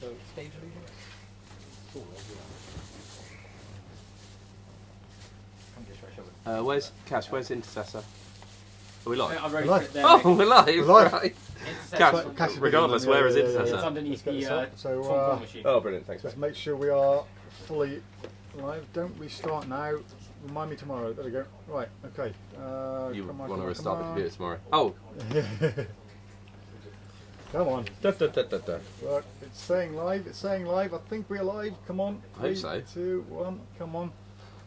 So stage illusion. Where's Cash? Where's Intercessor? Are we live? I'm ready for it there. Oh, we're live. We're live. Right. Cash Regardless, where is Intercessor? It's underneath the so, machine. Oh, brilliant. Thanks, let's mate. make sure we are fully live. Don't restart now. Remind me tomorrow. There we go. Right. Okay. You come want on, to come restart the on. computer tomorrow? Oh. Come on. Da, da, da, da, da. Right. It's saying live. It's saying live. I think we're live. Come on. I hope 3, so. 2, 1. Come on.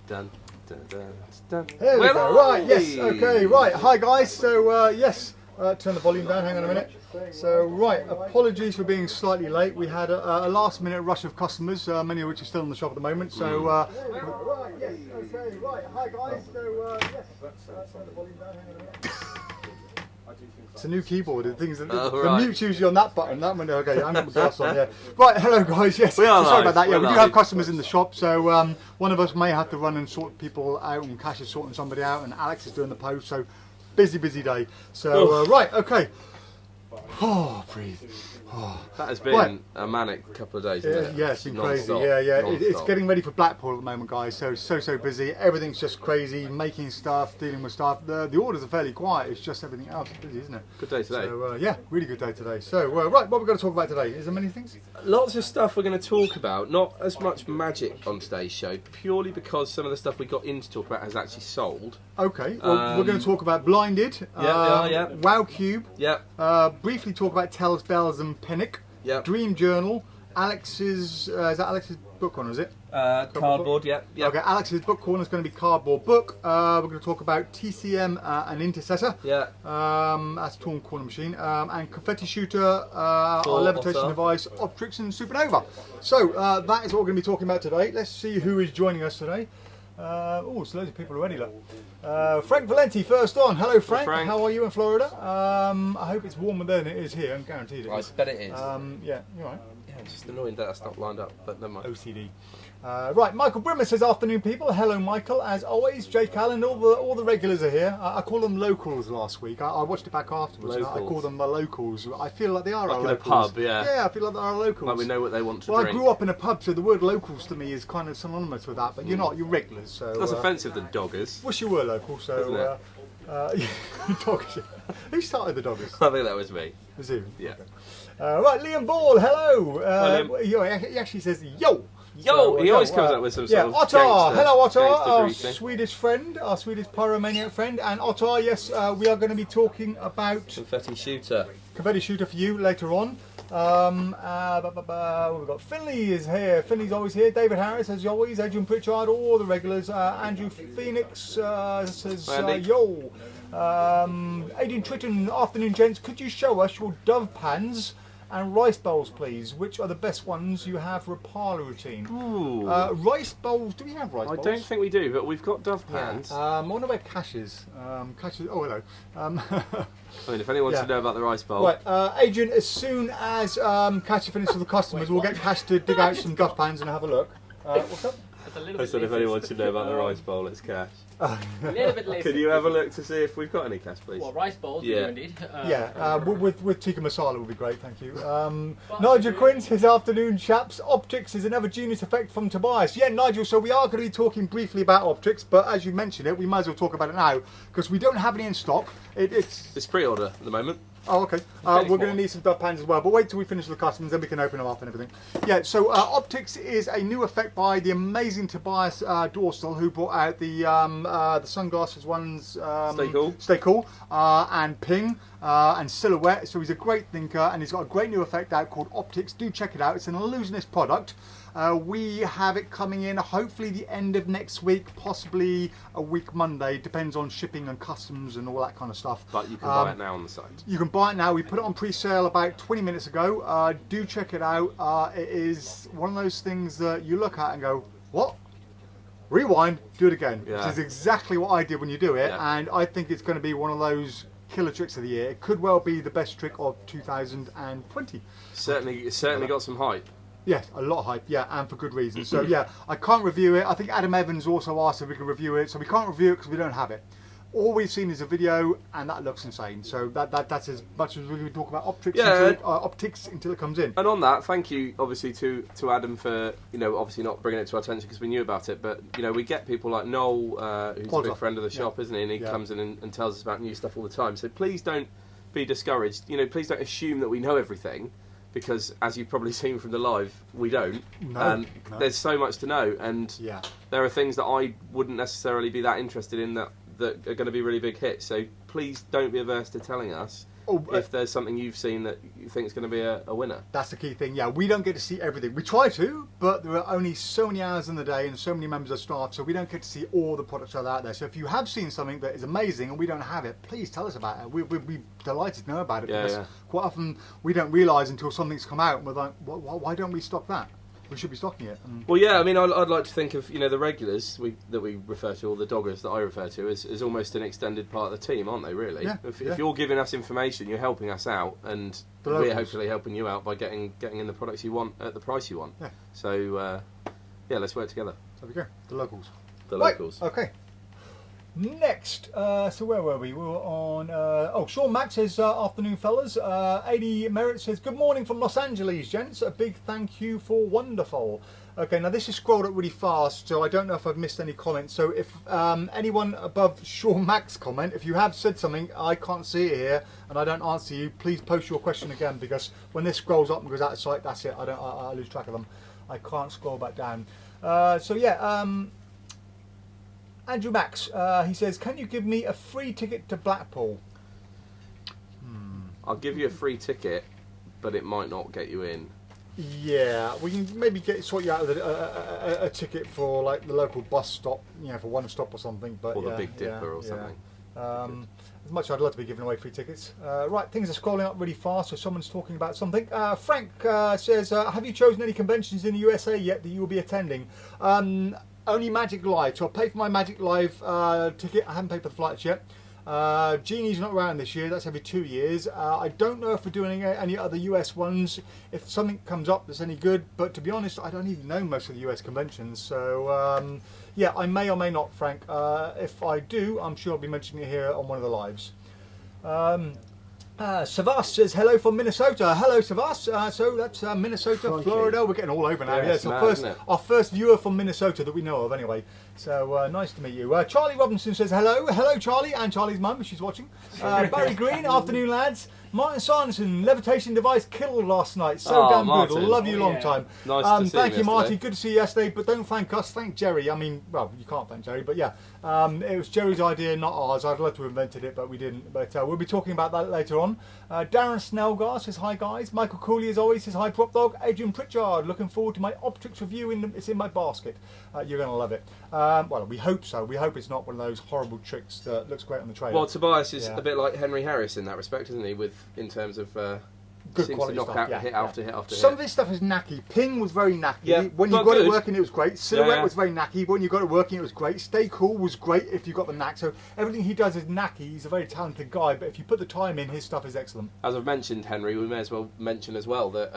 Dun, dun, dun, dun. Here we We're go. live! Right. Yes. Okay. Right. Hi guys. So yes. Turn the volume down. Hang on a minute. So right. Apologies for being slightly late. We had a last-minute rush of customers, many of which are still in the shop at the moment. So. Right. Yes. Okay. Right. Hi guys. So yes. Turn the volume down. Hang on a minute. It's a new keyboard. The things that the mute's usually on that button. That one. Okay, I'm got my glass on. Yeah. Right. Hello, guys. Yes. We are sorry live. about that. Yeah, We're we do live. have customers in the shop. So one of us may have to run and sort people out, and Cash is sorting somebody out, and Alex is doing the post. So busy day. So right. Okay. Oh, breathe. Oh. That has been a manic couple of days, isn't it? Yeah, it's been crazy. Non-stop. Yeah. It's Non-stop. getting ready for Blackpool at the moment, guys. So busy. Everything's just crazy. Making stuff, dealing with stuff. The orders are fairly quiet. It's just everything else is busy, isn't it? Good day today. So yeah, really good day today. So right, what we're going to talk about today? Is there many things? Lots of stuff we're going to talk about. Not as much magic on today's show, purely because some of the stuff we got in to talk about has actually sold. Okay. Well, we're going to talk about Blinded. Yeah. Wow Cube. Yep. Briefly talk about Tells, Bells and Penic. Yep. Dream Journal. Alex's is that Alex's book corner? Is it? Cardboard. Yep. Okay. Alex's book corner is going to be cardboard book. We're going to talk about TCM and Intercessor. Yeah. That's Torn Corner Machine. And Confetti Shooter, our Levitation device, Optix and Supernova. So that is what we're going to be talking about today. Let's see who is joining us today. It's loads of people already. Look. Frank Valenti first on. Hello, Frank. Frank. How are you in Florida? I hope it's warmer than it is here. I'm guaranteed it is. I bet it is. Yeah, you're right. Yeah, it's just annoying that that's not lined up, but never mind. OCD. Right, Michael Brimmer says, afternoon people. Hello Michael, as always. Jake Allen, all the regulars are here. I call them locals last week. I watched it back afterwards. And I call them the locals. I feel like they are our Like in a locals. pub, yeah. Yeah, I feel like they are our locals. Like we know what they want to Well, drink. I grew up in a pub, so the word locals to me is kind of synonymous with that, but you're not, you're regulars. So That's offensive than doggers. wish you were local, so doggers. Who started the doggers? I think that was me. Was you? Yeah. Okay. Right, Liam Ball, hello. Hi, Liam. He actually says yo. Yo, So, he always comes up with some sort of Ottar, gangster- hello Ottar, gangster our greeting. Swedish friend, our Swedish pyromaniac friend, and Ottar, yes, we are going to be talking about Confetti shooter. Confetti Shooter for you later on. We've got Finley is here. Finley's always here. David Harris, as always. Adrian Pritchard, all the regulars. Andrew Phoenix says yo. Adrian Tritton, afternoon gents. Could you show us your dove pans and rice bowls, please? Which are the best ones you have for a parlour routine? Ooh. Rice bowls. Do we have rice I bowls? don't think we do, but we've got dove pans. I wonder where Cash is. Cash is. Oh, hello. I mean, if anyone wants to know about the rice bowl. Right, Adrian, as soon as Cash finishes with the customers, we'll get Cash to dig out some dove pans and have a look. What's up? I said if anyone should know about the rice bowl, it's Cash. A little bit later. Could you have a look to see if we've got any, Cash, please? Well, rice bowls, Yeah. we do indeed. With tikka masala would be great, thank you. Nigel Quinn says, afternoon chaps. Optix is another genius effect from Tobias. Yeah, Nigel, so we are going to be talking briefly about Optix, but as you mentioned it, we might as well talk about it now, because we don't have any in stock. It's pre-order at the moment. Oh, okay. We're going to need some dove pans as well, but wait till we finish the customs, then we can open them up and everything. Yeah, so Optix is a new effect by the amazing Tobias Dostal, who brought out the sunglasses ones. Stay Cool, and Ping, and Silhouette. So he's a great thinker, and he's got a great new effect out called Optix. Do check it out. It's an illusionist product. We have it coming in hopefully the end of next week, possibly a week Monday, depends on shipping and customs and all that kind of stuff. But you can buy it now on the site. You can buy it now. We put it on pre-sale about 20 minutes ago. Do check it out. It is one of those things that you look at and go, what? Rewind, do it again. Yeah. Which is exactly what I did when you do it. Yeah. And I think it's going to be one of those killer tricks of the year. It could well be the best trick of 2020. Certainly got some hype. Yes, a lot of hype, yeah, and for good reason. So yeah, I can't review it. I think Adam Evans also asked if we could review it, so we can't review it because we don't have it. All we've seen is a video, and that looks insane. So that's as much as we can talk about Optix, Optix until it comes in. And on that, thank you, obviously, to Adam for, obviously not bringing it to our attention because we knew about it. But, we get people like Noel, who's a big friend of the shop, isn't he? And he comes in and tells us about new stuff all the time. So please don't be discouraged. Please don't assume that we know everything. Because, as you've probably seen from the live, we don't. No. There's so much to know, and there are things that I wouldn't necessarily be that interested in that are going to be really big hits. So please don't be averse to telling us if there's something you've seen that you think is going to be a winner. That's the key thing. Yeah, we don't get to see everything. We try to, but there are only so many hours in the day and so many members of staff, so we don't get to see all the products that are out there. So if you have seen something that is amazing and we don't have it, please tell us about it. We'd be delighted to know about it. Because quite often we don't realise until something's come out and we're like, why don't we stock that? We should be stocking it. Well, yeah, I mean, I'd like to think of the regulars that we refer to, or the doggers that I refer to, as almost an extended part of the team, aren't they? Really? Yeah, if you're giving us information, you're helping us out, and we're hopefully helping you out by getting in the products you want at the price you want. Yeah. So let's work together. There we go. The locals. The locals. Okay. Next, so where were we? We were on. Sean Max says, "Afternoon, fellas." 80 Merit says, "Good morning from Los Angeles, gents. A big thank you for wonderful." Okay, now this is scrolled up really fast, so I don't know if I've missed any comments. So if anyone above Sean Max comment, if you have said something, I can't see it here, and I don't answer you. Please post your question again, because when this scrolls up and goes out of sight, that's it. I lose track of them. I can't scroll back down. Andrew Max, he says, "Can you give me a free ticket to Blackpool?" I'll give you a free ticket, but it might not get you in. Yeah, we can maybe sort you out with a ticket for like the local bus stop, for one stop or something. But or the Big Dipper or something. As much as I'd love to be giving away free tickets. Right, things are scrolling up really fast, so someone's talking about something. Frank says, "Have you chosen any conventions in the USA yet that you will be attending?" Only Magic Live, so I'll pay for my Magic Live ticket. I haven't paid for the flights yet. Genie's not around this year, that's every 2 years. I don't know if we're doing any other US ones, if something comes up that's any good, but to be honest, I don't even know most of the US conventions. So, I may or may not, Frank. If I do, I'm sure I'll be mentioning it here on one of the lives. Savas says hello from Minnesota. Hello, Savas. So that's Minnesota, Florida. We're getting all over now. Yeah, it's our first viewer from Minnesota that we know of, anyway. So nice to meet you. Charlie Robinson says hello. Hello, Charlie, and Charlie's mum, she's watching. Barry Green, afternoon, lads. Martin Sanderson, Levitation device killed last night. So damn Martin. good. Love you long time. Nice to see thank you, yesterday. Marty. Good to see you yesterday. But don't thank us. Thank Jerry. I mean, well, you can't thank Jerry, but yeah. It was Jerry's idea, not ours. I'd love to have invented it, but we didn't. But we'll be talking about that later on. Darren Snellgar says hi, guys. Michael Cooley, as always, says hi, PropDog. Adrian Pritchard, looking forward to my Optix review. It's in my basket. You're going to love it. Well, we hope so. We hope it's not one of those horrible tricks that looks great on the trailer. Well, Tobias is a bit like Henry Harris in that respect, isn't he? In terms of good quality knock stuff. out hit after hit after hit. Some of this stuff is knacky. Ping was very knacky. Yeah, when you got good. it working, it was great. Silhouette was very knacky. When you got it working, it was great. Stay Cool was great if you got the knack. So everything he does is knacky. He's a very talented guy, but if you put the time in, his stuff is excellent. As I've mentioned, Henry, we may as well mention as well that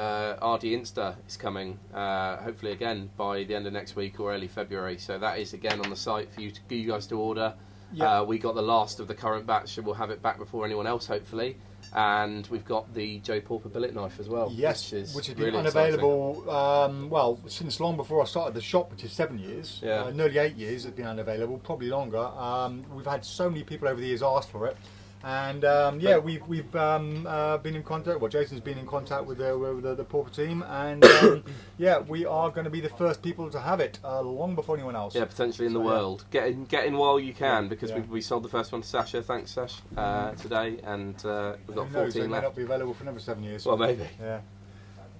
RD Insta is coming, hopefully again by the end of next week or early February. So that is again on the site for you guys to order. Yep. We got the last of the current batch, so we'll have it back before anyone else, hopefully. And we've got the Joe Pauper billet knife as well. Yes, which has been really unavailable since long before I started the shop, which is 7 years. Yeah. Nearly 8 years it's been unavailable, probably longer. We've had so many people over the years ask for it. And we've been in contact. Well, Jason's been in contact with the Pauper team, and we are going to be the first people to have it long before anyone else. Yeah, potentially in the world. Get in while you can, because we sold the first one to Sasha. Thanks, Sash, today, and we've got 14 left. They may not be available for another 7 years. Well, maybe. Yeah.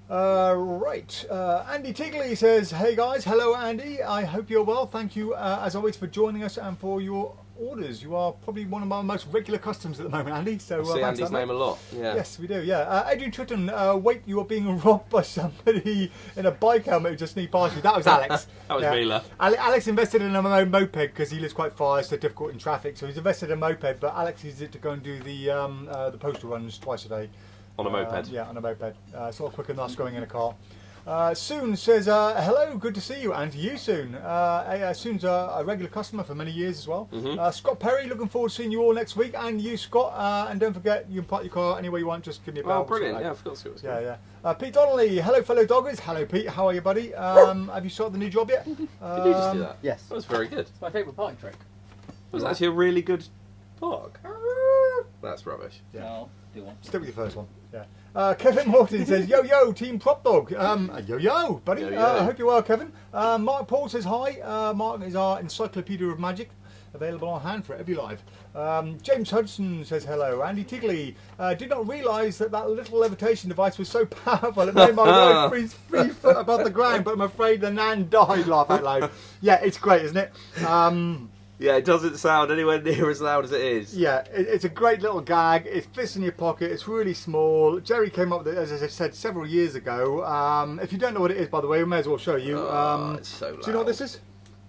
Right. Andy Tigley says, "Hey guys, hello Andy. I hope you're well. Thank you as always for joining us and for your orders. You are probably one of my most regular customers at the moment, Andy. So see Andy's name a lot. Yeah. Yes, we do. Yeah. Adrian Tritton, wait, you are being robbed by somebody in a bike helmet who just sneaked past you. That was Alex. That was Mila. Alex invested in a moped because he lives quite far, so difficult in traffic. So he's invested in a moped, but Alex uses it to go and do the postal runs twice a day. On a moped. Yeah, on a moped. It's a lot quicker than us going in a car. Soon says, hello, good to see you, and to you soon. Soon's a regular customer for many years as well. Scott Perry, looking forward to seeing you all next week, and you, Scott. And don't forget, you can park your car anywhere you want, just give me a bell. Oh, brilliant, yeah, I forgot to see what's going. Pete Donnelly, hello, fellow doggers. Hello, Pete, how are you, buddy? Have you started the new job yet? Did you just do that? Yes. That was very good. It's my favourite parking trick. It was actually a really good park. That's rubbish. Yeah. No, do one. Stick with your first one. Yeah. Kevin Morton says, yo, yo, Team PropDog. Yo, yo, buddy. Yo, yo. I hope you're well, Kevin. Mark Paul says hi. Mark is our encyclopedia of magic, available on hand for every live. James Hudson says hello. Andy Tigley, did not realise that little levitation device was so powerful it made my wife freeze 3 foot above the ground, but I'm afraid the nan died. Laugh out loud. Yeah, it's great, isn't it? Yeah, it doesn't sound anywhere near as loud as it is. Yeah, it's a great little gag. It fits in your pocket. It's really small. Jerry came up with it, as I said, several years ago. If you don't know what it is, by the way, we may as well show you. It's so loud. Do you know what this is?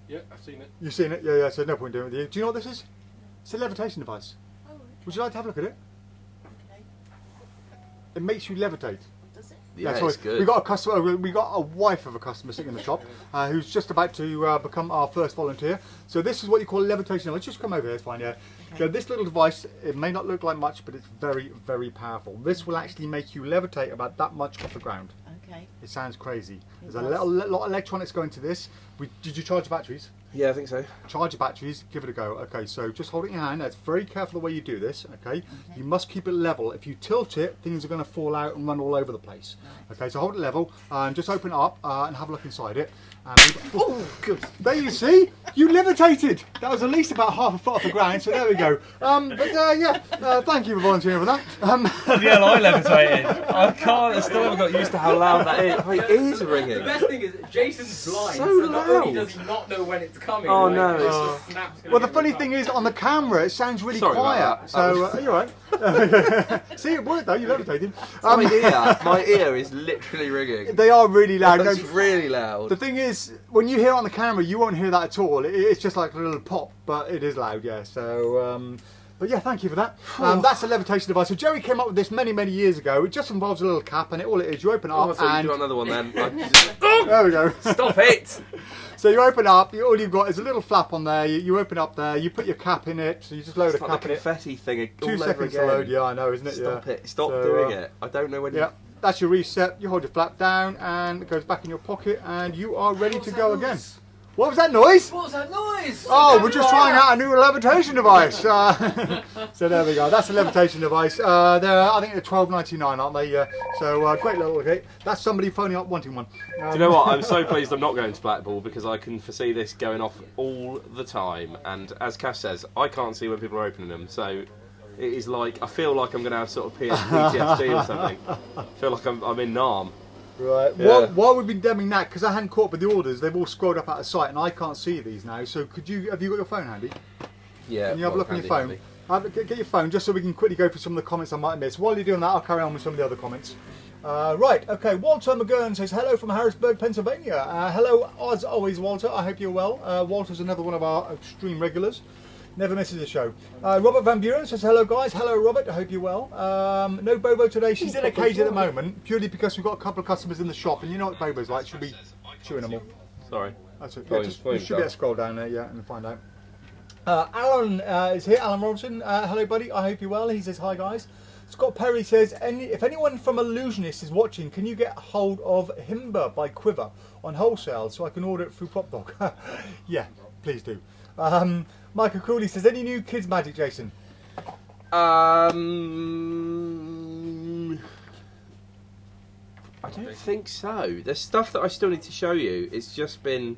Yeah, I've seen it. You've seen it? Yeah, so no point doing it with you. Do you know what this is? It's a levitation device. Oh, okay. Would you like to have a look at it? Okay. It makes you levitate. Does it? Yeah, sorry. it's good. We got a customer. We got a wife of a customer sitting in the shop who's just about to become our first volunteer. So this is what you call a levitation. Let's just come over here. It's fine. Yeah. Okay. So this little device, it may not look like much, but it's very, very powerful. This will actually make you levitate about that much off the ground. Okay. It sounds crazy. There's a does. lot of electronics going to this. Did you charge your batteries? Yeah, I think so. Charge your batteries, give it a go. Okay, so just hold it in your hand. That's very careful the way you do this. Okay, you must keep it level. If you tilt it, things are going to fall out and run all over the place. Okay, so hold it level and just open it up and have a look inside it. Oh, good. There you see, you levitated. That was at least about half a foot off the ground. So there we go. Thank you for volunteering for that. Yeah, I levitated. I can't. I still haven't got used to how loud that is. My ears are The ringing. best thing is Jason's blind, So so not only loud. does he not know when it's coming. Oh, like, no. it's just snaps gonna Well, the get funny ripped thing up. is, on the camera, it sounds really Sorry quiet. about that. So you're right. See, it worked though. You levitated. My ear is literally ringing. They are really loud. It's No, really loud. the thing is, when you hear it on the camera, you won't hear that at all. It's just like a little pop, but it is loud, yeah. So, but yeah, thank you for that. That's a levitation device. So Jerry came up with this many, many years ago. It just involves a little cap, and all it is, you open it Oh, up, so you and do another one then. there we go. Stop it! So you open up. All you've got is a little flap on there. You open up there. You put your cap in it. So you just load It's a like cap the in it. confetti thing. 2 all over seconds to again. load. Yeah, I know, isn't it? Stop yeah. it! Stop So, doing it! I don't know when. Yeah. That's your reset. You hold your flap down, and it goes back in your pocket, and you are ready to go again. What was that noise? What was that noise? Oh, we're just trying out a new levitation device. So there we go. That's a levitation device. I think they're $12.99, aren't they? So great little kit. That's somebody phoning up wanting one. Do you know what? I'm so pleased I'm not going to Blackpool because I can foresee this going off all the time. And as Cash says, I can't see when people are opening them. So it is like I feel like I'm going to have sort of PTSD or something. I feel like I'm in Nam. Right. Yeah. While we've been demoing that, because I hadn't caught up with the orders, they've all scrolled up out of sight, and I can't see these now. So have you got your phone handy? Yeah. Can you have a look on your phone? Get your phone just so we can quickly go through some of the comments I might have missed. While you're doing that, I'll carry on with some of the other comments. Right, okay, Walter McGurn says hello from Harrisburg, Pennsylvania. Hello, as always, Walter. I hope you're well. Walter's another one of our extreme regulars. Never misses a show. Robert Van Buren says hello, guys. Hello, Robert. I hope you're well. No Bobo today. She's in a cage at the moment, purely because we've got a couple of customers in the shop, and you know what Bobo's like. She'll be chewing them all. Sorry. That's it. Volume, You should volume be able to scroll down there, yeah, and find out. Alan is here. Alan Robinson. Hello, buddy. I hope you're well. He says hi, guys. Scott Perry says, if anyone from Illusionist is watching, can you get hold of Himba by Quiver on wholesale so I can order it through PropDog? Yeah, please do. Michael Cooley says, any new kids magic, Jason? I don't think so. There's stuff that I still need to show you. It's just been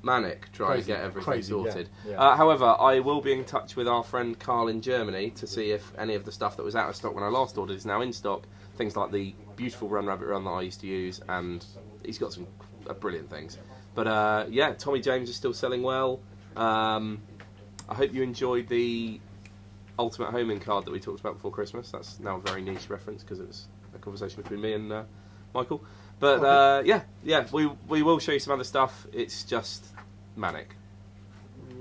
manic trying to get everything sorted. Yeah. However, I will be in touch with our friend Carl in Germany to see if any of the stuff that was out of stock when I last ordered is now in stock. Things like the beautiful Run Rabbit Run that I used to use, and he's got some brilliant things. But yeah, Tommy James is still selling well. I hope you enjoyed the Ultimate Homing card that we talked about before Christmas. That's now a very niche reference because it was a conversation between me and Michael. But yeah, we will show you some other stuff. It's just manic.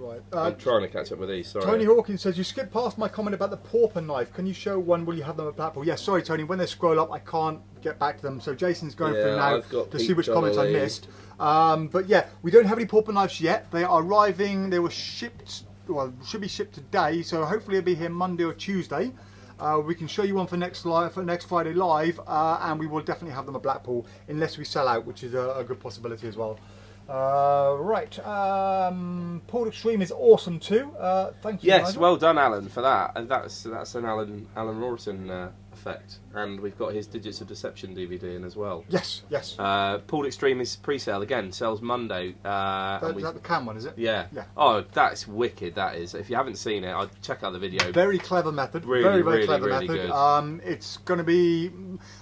Right. I'm trying to catch up with these, sorry. Tony Hawkins says, you skipped past my comment about the pauper knife. Can you show one? Will you have them at Blackpool? Yes, sorry, Tony. When they scroll up, I can't get back to them. So Jason's going through now to see which comments I missed. But yeah, we don't have any pauper knives yet. They are arriving. They were shipped, well, should be shipped today. So hopefully it'll be here Monday or Tuesday. We can show you one for next Friday live, and we will definitely have them at Blackpool unless we sell out, which is a good possibility as well. Right, Paul Extreme is awesome too. Thank you. Yes, Nigel. well done, Alan, for that. And that's an Alan Rawson effect, and we've got his Digits of Deception DVD in as well. Yes, yes. Paul Extreme is pre-sale again. Sells Monday. Is that the cam one? Is it? Yeah. Yeah. Oh, that's wicked. That is. If you haven't seen it, I'd check out the video. Very clever method. Really, very clever really method. good. It's going to be.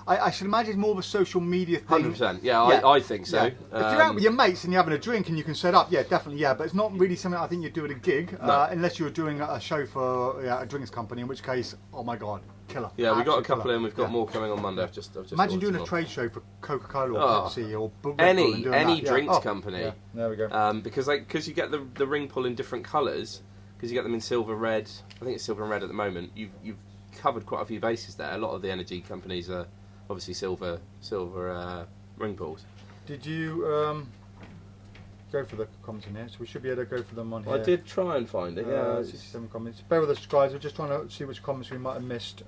I should imagine it's more of a social media thing. 100%. Yeah, I think so. Yeah. If you're out with your mates and you're having a drink and you can set up, yeah, definitely, yeah. But it's not really something I think you'd do at a gig, unless you're doing a show for a drinks company. In which case, oh my god, killer. Yeah, we've got a couple killer. in. We've got more coming on Monday. I've just imagine doing a trade show for Coca-Cola or Pepsi or Red Bull and doing any that. drinks company. Yeah. There we go. Because you get the ring pull in different colours. Because you get them in silver, red. I think it's silver and red at the moment. You've covered quite a few bases there. A lot of the energy companies are obviously silver ring pulls. Did you go for the comments in here? So we should be able to go for them on here. I did try and find it. Yeah, 67 comments. Bear with us, guys. We're just trying to see which comments we might have missed.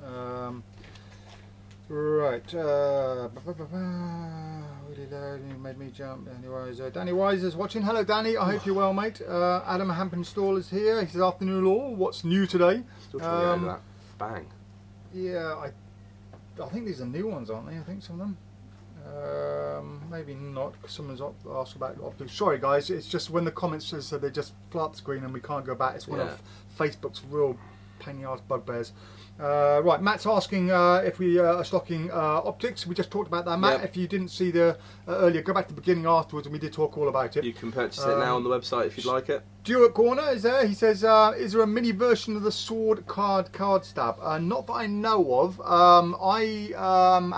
Right. Really loud. You made me jump. Anyways, Danny Wise is watching. Hello, Danny. I hope you're well, mate. Adam Hampenstall is here. He says, afternoon all. What's new today? Still trying to get over that bang. Yeah, I think these are new ones, aren't they? I think some of them. Maybe not, because someone's asked about Optix. Sorry guys, it's just when the comments says they just fly up the screen and we can't go back. It's one of Facebook's real pain in the arse bugbears. Right, Matt's asking if we are stocking Optix. We just talked about that, Matt. Yep. If you didn't see the earlier, go back to the beginning afterwards and we did talk all about it. You can purchase it now on the website if you'd like it. Stuart Corner is there. He says, is there a mini version of the sword card stab? Not that I know of. I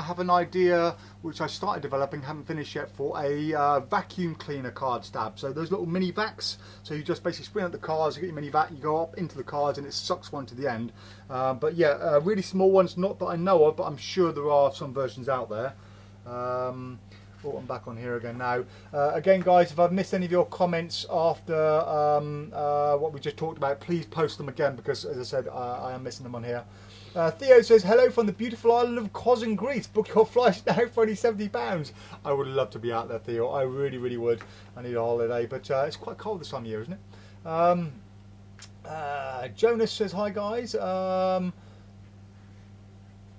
have an idea which I started developing, haven't finished yet, for a vacuum cleaner card stab. So those little mini vacs. So you just basically spin out the cards, you get your mini vac, you go up into the cards and it sucks one to the end. But yeah, really small ones, not that I know of, but I'm sure there are some versions out there. Oh, I'm back on here again now. Again, guys, if I've missed any of your comments after what we just talked about, please post them again because, as I said, I am missing them on here. Theo says, hello from the beautiful island of Kos in Greece. Book your flights now for only £70. I would love to be out there, Theo. I really, really would. I need a holiday, but it's quite cold this time of year, isn't it? Jonas says, hi, guys.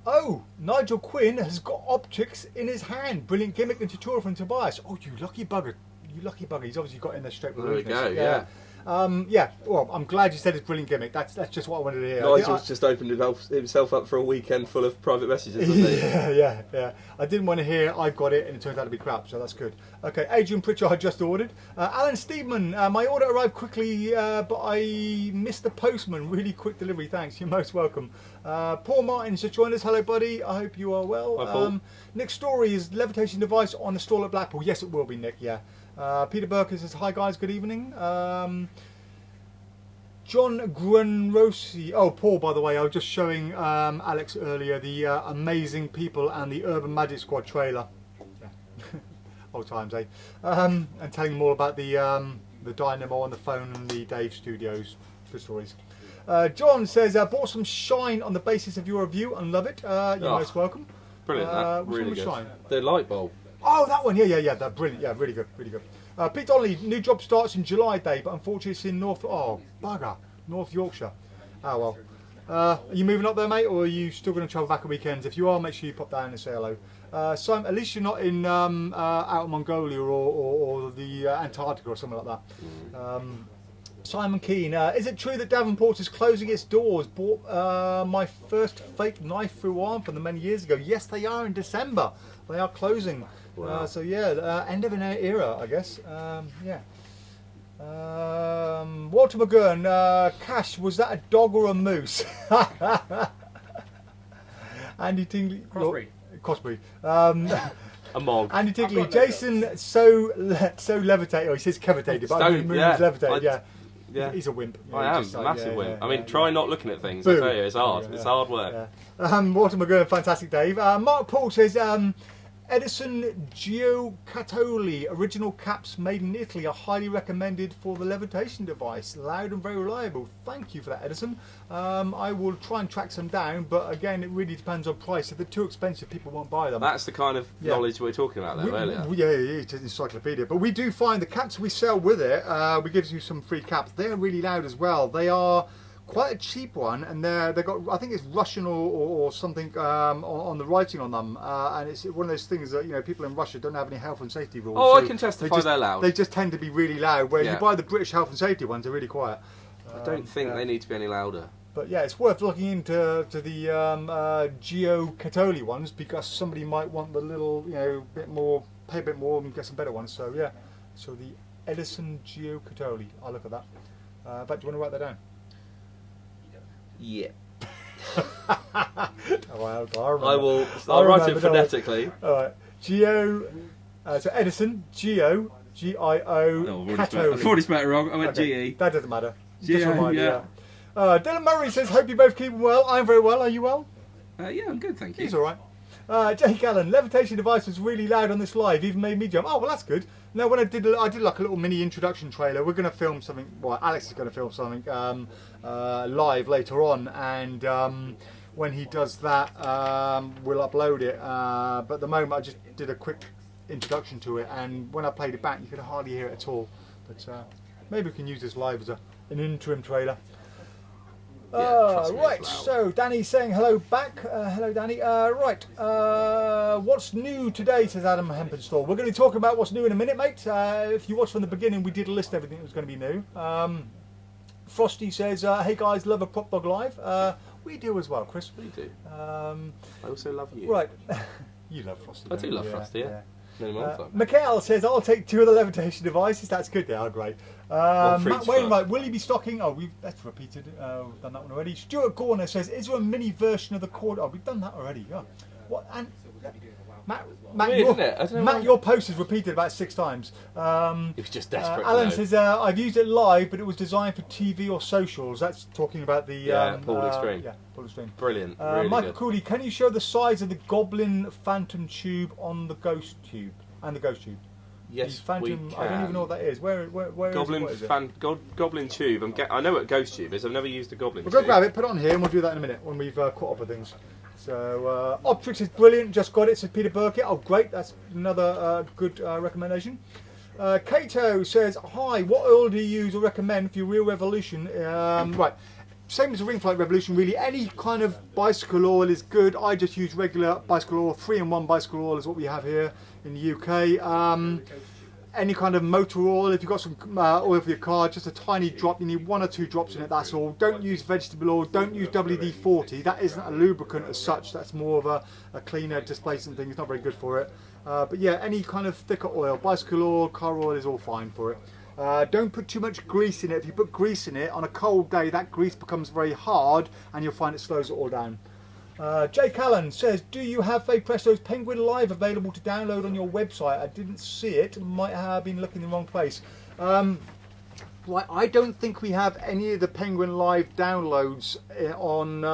Oh, Nigel Quinn has got Optix in his hand. Brilliant gimmick and tutorial from Tobias. Oh, you lucky bugger. You lucky bugger. He's obviously got in there straight with There we go, yeah. Yeah, well, I'm glad you said it's brilliant gimmick. That's just what I wanted to hear. Nigel's just opened himself up for a weekend full of private messages, hasn't he? Yeah. I didn't want to hear I've got it and it turned out to be crap, so that's good. Okay, Adrian Pritchard had just ordered. Alan Steedman, my order arrived quickly, but I missed the postman. Really quick delivery, thanks. You're most welcome. Paul Martin's just joined us. Hello, buddy. I hope you are well. Hi, Paul. Nick Story, is levitation device on the stall at Blackpool? Yes, it will be, Nick, yeah. Peter Burke says, hi guys, good evening. John Grunrossi. Oh, Paul, by the way, I was just showing Alex earlier the Amazing People and the Urban Magic Squad trailer. Yeah. Old times, eh? And telling them all about the Dynamo on the phone and the Dave Studios. Good stories. John says, bought some Shine on the basis of your review and love it. You're most welcome. Brilliant, that. Really good. Shine? The light bulb. Oh, that one, yeah, that's brilliant, yeah, really good. Pete Donnelly, new job starts in July, Dave, but unfortunately it's in North Yorkshire. Oh well. Are you moving up there, mate, or are you still going to travel back on weekends? If you are, make sure you pop down and say hello. Simon, at least you're not in out of Mongolia or the Antarctica or something like that. Simon Keane, is it true that Davenport is closing its doors? Bought my first fake knife through arm from them many years ago. Yes, they are in December. They are closing. Wow. So yeah, end of an era, I guess. Yeah. Walter McGurn, Cash, was that a dog or a moose? Andy Tingley. Crossbreed. A mog. Andy Tingley, Jason, so levitate. Oh, he says cavitated, but I mean, levitated. Yeah. Yeah. He's a wimp. I am, massive wimp. I mean, try not looking at things, I tell you, it's hard. It's hard work. Walter McGurn, fantastic Dave. Mark Paul says, Edison Giocattoli original caps made in Italy are highly recommended for the levitation device. Loud and very reliable. Thank you for that, Edison. I will try and track some down, but again, it really depends on price. If they're too expensive, people won't buy them. That's the kind of knowledge we were talking about there earlier. Yeah, it's an encyclopedia. But we do find the caps we sell with it, we give you some free caps. They're really loud as well. They are quite a cheap one, and they've got, I think it's Russian or something on the writing on them, and it's one of those things that people in Russia don't have any health and safety rules. Oh, so I can testify they're loud. They just tend to be really loud. Whereas you buy the British health and safety ones, they're really quiet. I don't think they need to be any louder. But yeah, it's worth looking into the Giocattoli ones, because somebody might want the little, bit more, pay a bit more and get some better ones. So yeah, so the Edison Giocattoli. I'll look at that. But do you want to write that down? Yeah. I will. I'll write it phonetically. All right, so Edison, Gio, G-I-O, Cattoli. I've already spelled it wrong. I went G-E. That doesn't matter. Just remind me. Dylan Murray says, hope you're both keeping well. I'm very well. Are you well? Yeah, I'm good, thank you. He's all right. Jake Allen, levitation device was really loud on this live, even made me jump. Oh, well, that's good. No, when I did like a little mini introduction trailer. We're going to film something. Well, Alex is going to film something live later on, and when he does that, we'll upload it. But at the moment, I just did a quick introduction to it, and when I played it back, you could hardly hear it at all. But maybe we can use this live as an interim trailer. Right, so Danny's saying hello back. Hello, Danny. What's new today, says Adam Hempenstall. We're going to talk about what's new in a minute, mate. If you watched from the beginning, we did list everything that was going to be new. Frosty says, hey guys, love a PropDog Live. We do as well, Chris. We do. I also love you. Right. You love Frosty. I do love Frosty, yeah. Mikhail says, I'll take 2 of the levitation devices. That's good, they are great. Matt Wainwright, will you be stocking? Oh, that's repeated. We've done that one already. Stuart Gorner says, is there a mini version of the cord? Oh, we've done that already. Yeah. What? And Matt, your post is repeated about 6 times. It was just desperate. Alan says, I've used it live, but it was designed for TV or socials. That's talking about the pull extreme. Yeah, pull extreme. Brilliant. Really Michael good. Cooley, can you show the size of the Goblin Phantom tube on the Ghost tube and the Ghost tube? Yes, Phantom, we can. I don't even know what that is. Where Goblin is it? Goblin tube. I know what Ghost tube is. I've never used a Goblin. We'll tube. go grab it, put it on here, and we'll do that in a minute when we've caught up with things. So Optix is brilliant. Just got it, says Peter Burkett. Oh, great! That's another good recommendation. Kato says, "Hi, what oil do you use or recommend for your Real Revolution?" Right, same as a Ring Flight Revolution. Really, any kind of bicycle oil is good. I just use regular bicycle oil. 3-in-1 bicycle oil is what we have here in the UK. Any kind of motor oil, if you've got some oil for your car, just a tiny drop, you need 1 or 2 drops in it, that's all. Don't use vegetable oil, don't use WD-40, that isn't a lubricant as such, that's more of a cleaner displacement thing, it's not very good for it. But yeah, any kind of thicker oil, bicycle oil, car oil is all fine for it. Don't put too much grease in it. If you put grease in it, on a cold day, that grease becomes very hard and you'll find it slows it all down. Jake Allen says, do you have Faye Presto's Penguin Live available to download on your website? I didn't see it, might have been looking in the wrong place. Right, I don't think we have any of the Penguin Live downloads on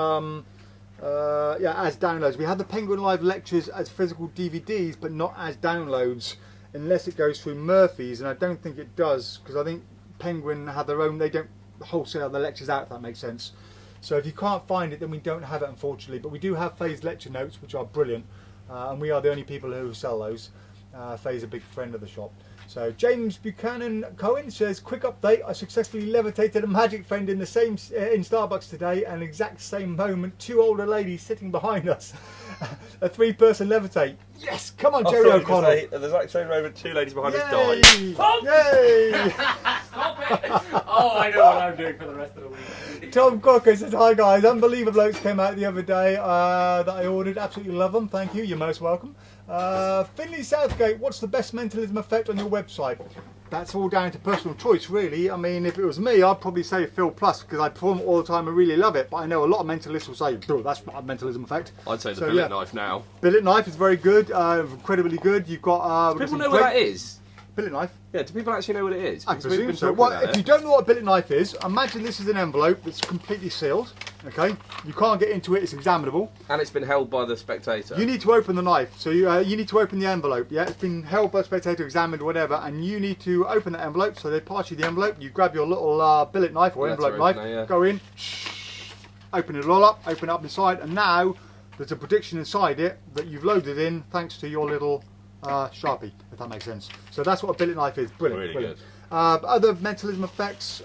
as downloads. We have the Penguin Live lectures as physical DVDs, but not as downloads, unless it goes through Murphy's, and I don't think it does, because I think Penguin have their own, they don't wholesale the lectures out, if that makes sense. So if you can't find it, then we don't have it, unfortunately. But we do have Faye's lecture notes, which are brilliant, and we are the only people who sell those. Faye's a big friend of the shop. So James Buchanan Cohen says, quick update, I successfully levitated a magic friend in the same in Starbucks today, and exact same moment, 2 older ladies sitting behind us. A 3-person levitate. Yes, come on, Jerry O'Connell. At the exact same moment, 2 ladies behind us died. Yay! Stop it! Oh, I know what I'm doing for the rest of the week. Tom Cocker says, hi guys, Unbelievable Blokes came out the other day that I ordered, absolutely love them, thank you, you're most welcome. Finley Southgate, what's the best mentalism effect on your website? That's all down to personal choice, really. I mean, if it was me, I'd probably say Phil Plus, because I perform it all the time and really love it, but I know a lot of mentalists will say, oh, that's not a mentalism effect. I'd say the billet knife now. Billet knife is very good, incredibly good. You've got... Do people know what that is? Billet knife. Yeah, do people actually know what it is? I Because we've presume been so. talking Well, about if you it. don't know what a billet knife is, imagine this is an envelope that's completely sealed. Okay, you can't get into it. It's examinable. And it's been held by the spectator. You need to open the knife, so you need to open the envelope. Yeah, it's been held by a spectator, examined, whatever, and you need to open that envelope. So they pass you the envelope. You grab your little billet knife or Letter envelope knife, opener, yeah. go in, open it all up, open it up inside, and now there's a prediction inside it that you've loaded in thanks to your little Sharpie, if that makes sense. So that's what a billet knife is. Brilliant. Really brilliant. good. Other mentalism effects,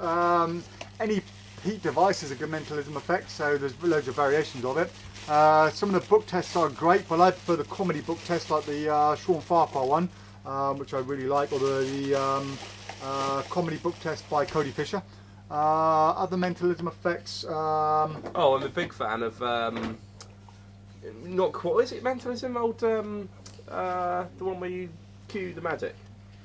any heat device is a good mentalism effect, so there's loads of variations of it. Some of the book tests are great, but I prefer the comedy book test like the Sean Farquhar one, which I really like, or the comedy book test by Cody Fisher. Other mentalism effects. Oh, I'm a big fan of not quite. Is it mentalism? Old the one where you cue the magic.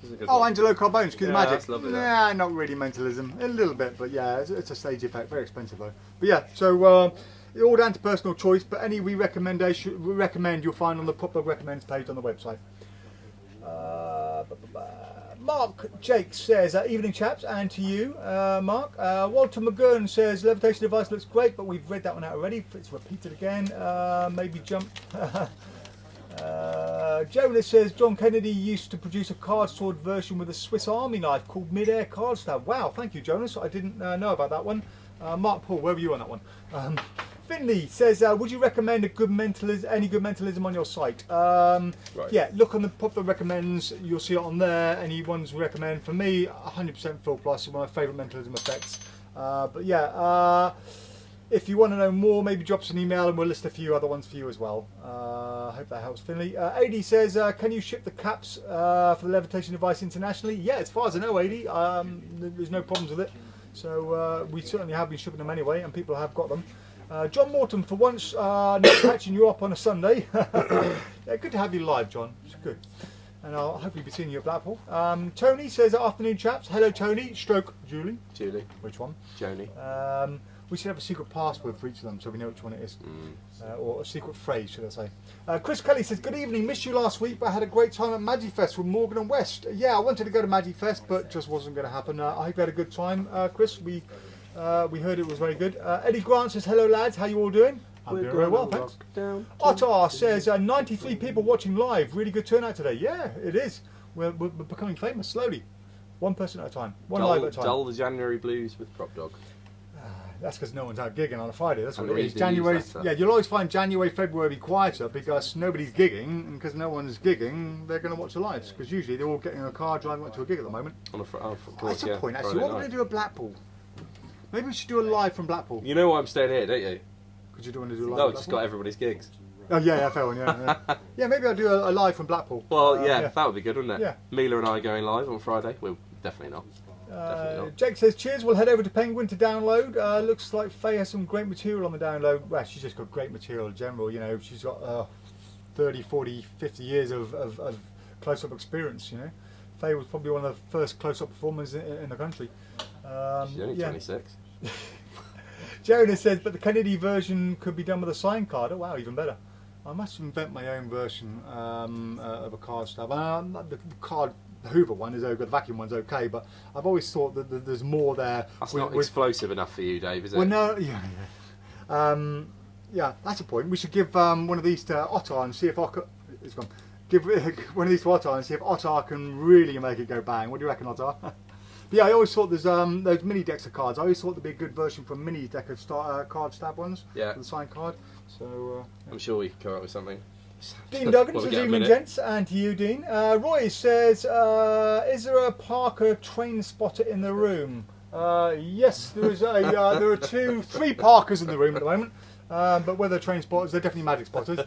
This is a good one. Angelo Carbone's Cue the Yeah, Magic. that's lovely, Nah, not really mentalism. A little bit, but yeah, it's a stage effect. Very expensive though. But yeah, so it's all down to personal choice. But any we recommend you'll find on the PropDog Recommends page on the website. Mark Jake says, evening chaps, and to you, Mark. Walter McGurn says, levitation device looks great, but we've read that one out already. It's repeated again. Maybe jump. Jonas says, John Kennedy used to produce a card sword version with a Swiss Army knife called Mid-Air Card Stab. Wow, thank you, Jonas. I didn't know about that one. Mark Paul, where were you on that one? Finley says, would you recommend any good mentalism on your site? Right. Yeah, look on the PropDog Recommends. You'll see it on there. Any ones we recommend. For me, 100% Full Plus is one of my favourite mentalism effects. But yeah, if you want to know more, maybe drop us an email and we'll list a few other ones for you as well. I hope that helps, Finley. AD says, can you ship the caps for the levitation device internationally? Yeah, as far as I know, AD, there's no problems with it. So we certainly have been shipping them anyway, and people have got them. John Morton, for once, not catching you up on a Sunday. Yeah, good to have you live, John. It's good. And I'll hopefully be seeing you at Blackpool. Tony says, afternoon, chaps. Hello, Tony. Stroke, Julie. Julie. Which one? Joni. We should have a secret password for each of them so we know which one it is. Or a secret phrase, should I say. Chris Kelly says, good evening, missed you last week, but I had a great time at Magifest with Morgan and West. Yeah, I wanted to go to Magifest, but just wasn't going to happen. I hope you had a good time, Chris. We heard it was very good. Eddie Grant says, hello lads, how you all doing? I'm doing very well, thanks. Ottar says, 93 people watching live. Really good turnout today. Yeah, it is. We're becoming famous slowly. One person at a time. One live at a time. Dull the January blues with PropDog. That's because no one's out gigging on a Friday. That's what And it is. read the January. newsletter. Yeah, you'll always find January, February quieter because nobody's gigging, and because no one's gigging, they're going to watch the lives. Because usually they're all getting in a car driving up to a gig at the moment. On a of course, That's yeah, a point actually. Friday What are we going to do at Blackpool? Maybe we should do a live from Blackpool. You know why I'm staying here, don't you? Could you do want to do a live? No, at just Blackpool? got everybody's gigs. Oh yeah, fair one. Yeah, yeah. Maybe I'll do a live from Blackpool. Well, yeah, that would be good, wouldn't it? Yeah. Mila and I going live on Friday. Well, definitely not. Definitely not. Jake says, cheers, we'll head over to Penguin to download. Looks like Faye has some great material on the download. Well, she's just got great material in general, you know. She's got 30, 40, 50 years of close-up experience, you know. Faye was probably one of the first close-up performers in the country. She's only 26. Jonas says, but the Kennedy version could be done with a sign card. Oh, wow, even better. I must invent my own version of a card stab. The card... The Hoover one is okay, the vacuum one's okay, but I've always thought that there's more there. That's not explosive enough for you, Dave, is it? Well, no, yeah. Yeah, that's a point. We should give one of these to Ottar and see if it's gone. Give one of these to Ottar and see if Ottar can really make it go bang. What do you reckon, Ottar? Yeah, I always thought there's those mini decks of cards. I always thought there'd be a good version for mini deck of card stab ones. Yeah. The signed card. So I'm sure we can come up with something. Dean Duggan Well, we says, get a evening minute. gents, and to you, Dean. Roy says, is there a Parker train spotter in the room? Yes, there is. There are three Parkers in the room at the moment. But whether train spotters, they're definitely magic spotters.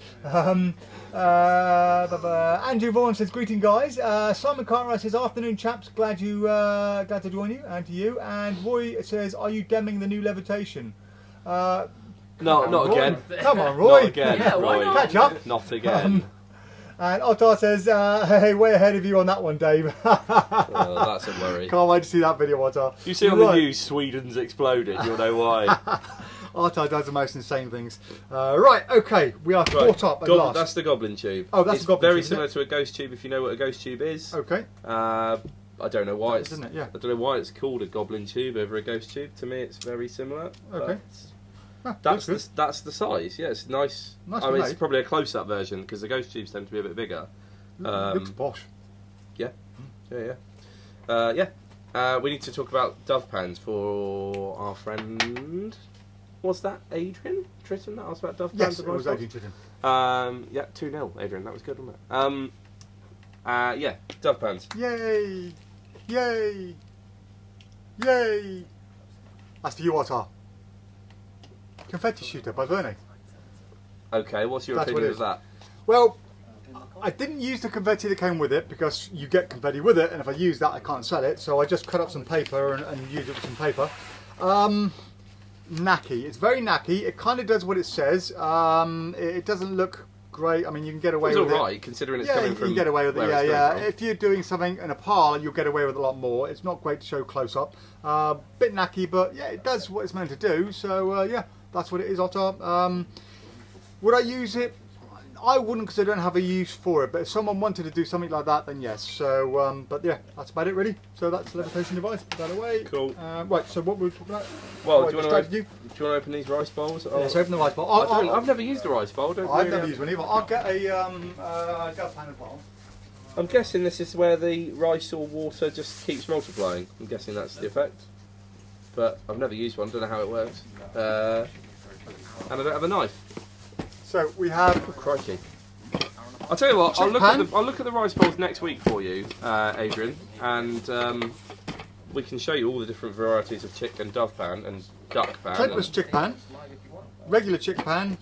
Andrew Vaughan says, greeting guys. Simon Cartwright says, afternoon chaps, glad to join you, and to you. And Roy says, are you demming the new levitation? No, not Roy. again. Come on, Roy. Not again, Yeah, why Roy. not? Catch up. Not again. And Ottar says, hey, way ahead of you on that one, Dave. Oh, that's a worry. Can't wait to see that video, Ottar. You see on the news Sweden's exploded, you'll know why. Artai does the most insane things. Right, okay, we are caught up at last. That's the Goblin Tube. Oh, that's it's the Goblin very Tube, similar to a Ghost Tube, if you know what a Ghost Tube is. Okay. I don't know why isn't it? Yeah. I don't know why it's called a Goblin Tube over a Ghost Tube. To me, it's very similar. Okay. That's the size. Yeah, it's nice. Nice I mean, it's made. probably a close-up version because the Ghost Tubes tend to be a bit bigger. Looks posh. Yeah. We need to talk about dove pans for our friend. Was that Adrian Tritton that asked about dove pans? Yes, it was Adrian Tritton. 2-0, Adrian. That was good, wasn't it? Yeah, dove pans. Yay! Yay! Yay! That's for you, Artai. Confetti shooter by Vernet. Okay, what's your That's opinion what of that? Well, I didn't use the confetti that came with it because you get confetti with it, and if I use that, I can't sell it. So I just cut up some paper and used it with some paper. Knacky. It's very knacky. It kind of does what it says. It doesn't look great. I mean, you can get away It's with it. all right, considering it's coming from. You can get away with it. where Yeah, it's yeah. coming from. If you're doing something in a pile, you'll get away with it a lot more. It's not great to show close up. Bit knacky, but yeah, it does what it's meant to do. So yeah, that's what it is, Otter. Would I use it? I wouldn't, because I don't have a use for it. But if someone wanted to do something like that, then yes. So, but yeah, that's about it, really. So that's the levitation device. Put that away. Cool. Right. So what were we talking about? Well, Right, do you want to open these rice bowls? Let's open the rice bowl. I've never used a rice bowl. I've never used one either. I'll get a dove pan as well. I'm guessing this is where the rice or water just keeps multiplying. I'm guessing that's the effect. But I've never used one. Don't know how it works. And I don't have a knife. So we have. Oh, crikey. I'll tell you what. I'll look at the rice bowls next week for you, Adrian, and we can show you all the different varieties of chick and dove pan and duck pan. Clipless chick pan, regular chick pan,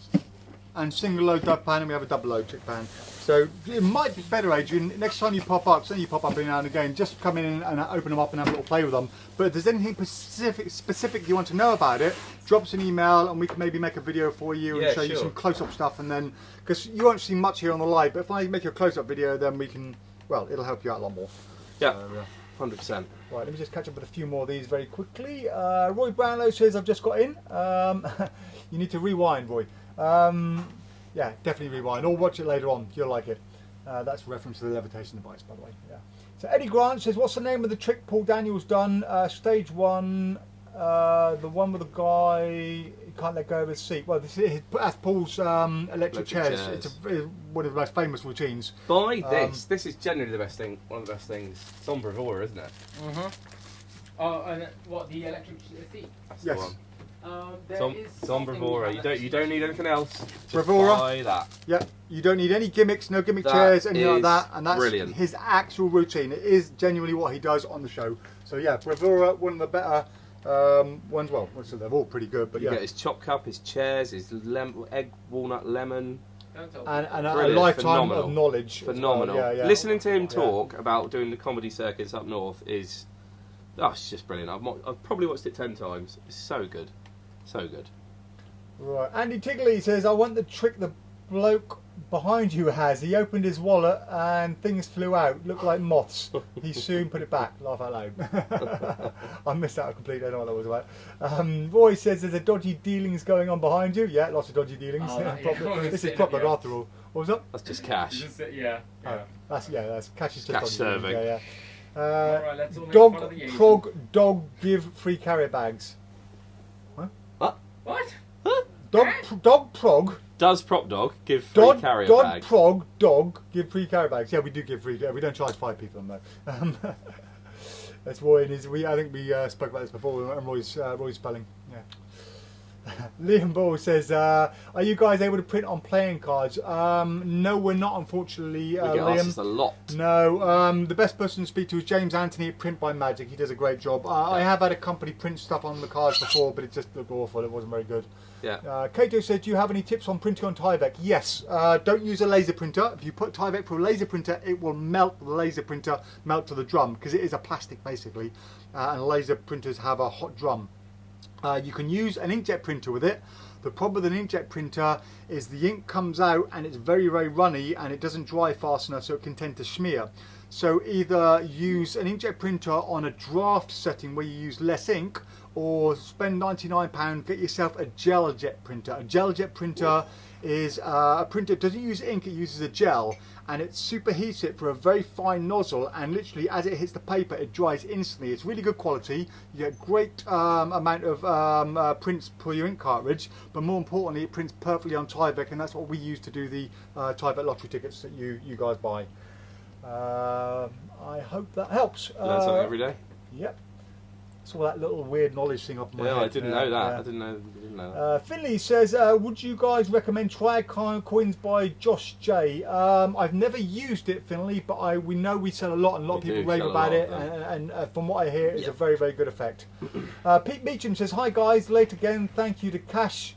and single load dove pan, and we have a double load chick pan. So it might be better, Adrian, next time you pop up, you pop up every now and again, just come in and open them up and have a little play with them. But if there's anything specific you want to know about it, drop us an email and we can maybe make a video for you and show you some close-up stuff. And then, because you won't see much here on the live, but if I make a close-up video, then we can, well, it'll help you out a lot more. Yeah, 100%. Right, let me just catch up with a few more of these very quickly. Roy Brownlow says, I've just got in. You need to rewind, Roy. Yeah, definitely rewind, or watch it later on. You'll like it. That's a reference to the levitation device, by the way. Yeah. So Eddie Grant says, what's the name of the trick Paul Daniels done? Stage 1, the one with the guy who can't let go of his seat. Well, that's Paul's electric chairs. It's one of the most famous routines. Buy this. This is generally the best thing. One of the best things. It's on Bravura, isn't it? Mm-hmm. Oh, and what, the electric seat? That's Yes. the one. It's on Bravura. You don't need anything else. Just Bravura. buy that. Yeah, you don't need any gimmicks, no gimmick That chairs, anything like is that. And that's brilliant. his actual routine. It is genuinely what he does on the show. So yeah, Bravura, one of the better ones. Well, they're all pretty good, but You yeah. get his chop cup, his chairs, his egg, walnut, lemon. And a Brilliant. lifetime Phenomenal. of knowledge. as well. Phenomenal. Yeah. Listening to him talk about doing the comedy circuits up north is, it's just brilliant. I've probably watched it 10 times. It's so good. So good. Right. Andy Tigley says, I want the trick the bloke behind you has. He opened his wallet and things flew out. Looked like moths. He soon put it back. Laugh out loud. I missed out completely. I don't know what that was about. Roy says there's a dodgy dealings going on behind you. Yeah, lots of dodgy dealings. This is proper after all. What was that? That's just cash. That's cash is just Cash dodgy serving. dealings, yeah. Alright, let's all make fun of the Asian. Dog give free carrier bags. What? Dog prog. Does PropDog give free carrier bags? Dog give free carrier bags. Yeah, we do give free. We don't charge 5 people though. That's Roy and his. I think we spoke about this before. And Roy's spelling. Yeah. Liam Ball says, "Are you guys able to print on playing cards?" No, we're not, unfortunately. We get Liam. asked this a lot. No, the best person to speak to is James Anthony at Print by Magic. He does a great job. I have had a company print stuff on the cards before, but it just looked awful. It wasn't very good. Yeah. Kato said, do you have any tips on printing on Tyvek? Yes. Don't use a laser printer. If you put Tyvek through a laser printer, it will melt the laser printer, melt to the drum, because it is a plastic basically, and laser printers have a hot drum. You can use an inkjet printer with it. The problem with an inkjet printer is the ink comes out and it's very, very runny and it doesn't dry fast enough, so it can tend to smear. So either use an inkjet printer on a draft setting where you use less ink, or spend £99, get yourself a gel jet printer. A gel jet printer is a printer that doesn't use ink, it uses a gel, and it superheats it for a very fine nozzle, and literally as it hits the paper it dries instantly. It's really good quality, you get great amount of prints per your ink cartridge, but more importantly it prints perfectly on Tyvek, and that's what we use to do the Tyvek lottery tickets that you guys buy. I hope that helps. Learn something every day. Yep. Saw that little weird knowledge thing up my head. I didn't know that. I didn't know that. Finley says, would you guys recommend Triad Coins by Josh J? I've never used it, Finley, but we know we sell a lot, and a lot of people rave about it, and from what I hear, it's a very, very good effect. Pete Meacham says, hi guys, late again, thank you to Cash.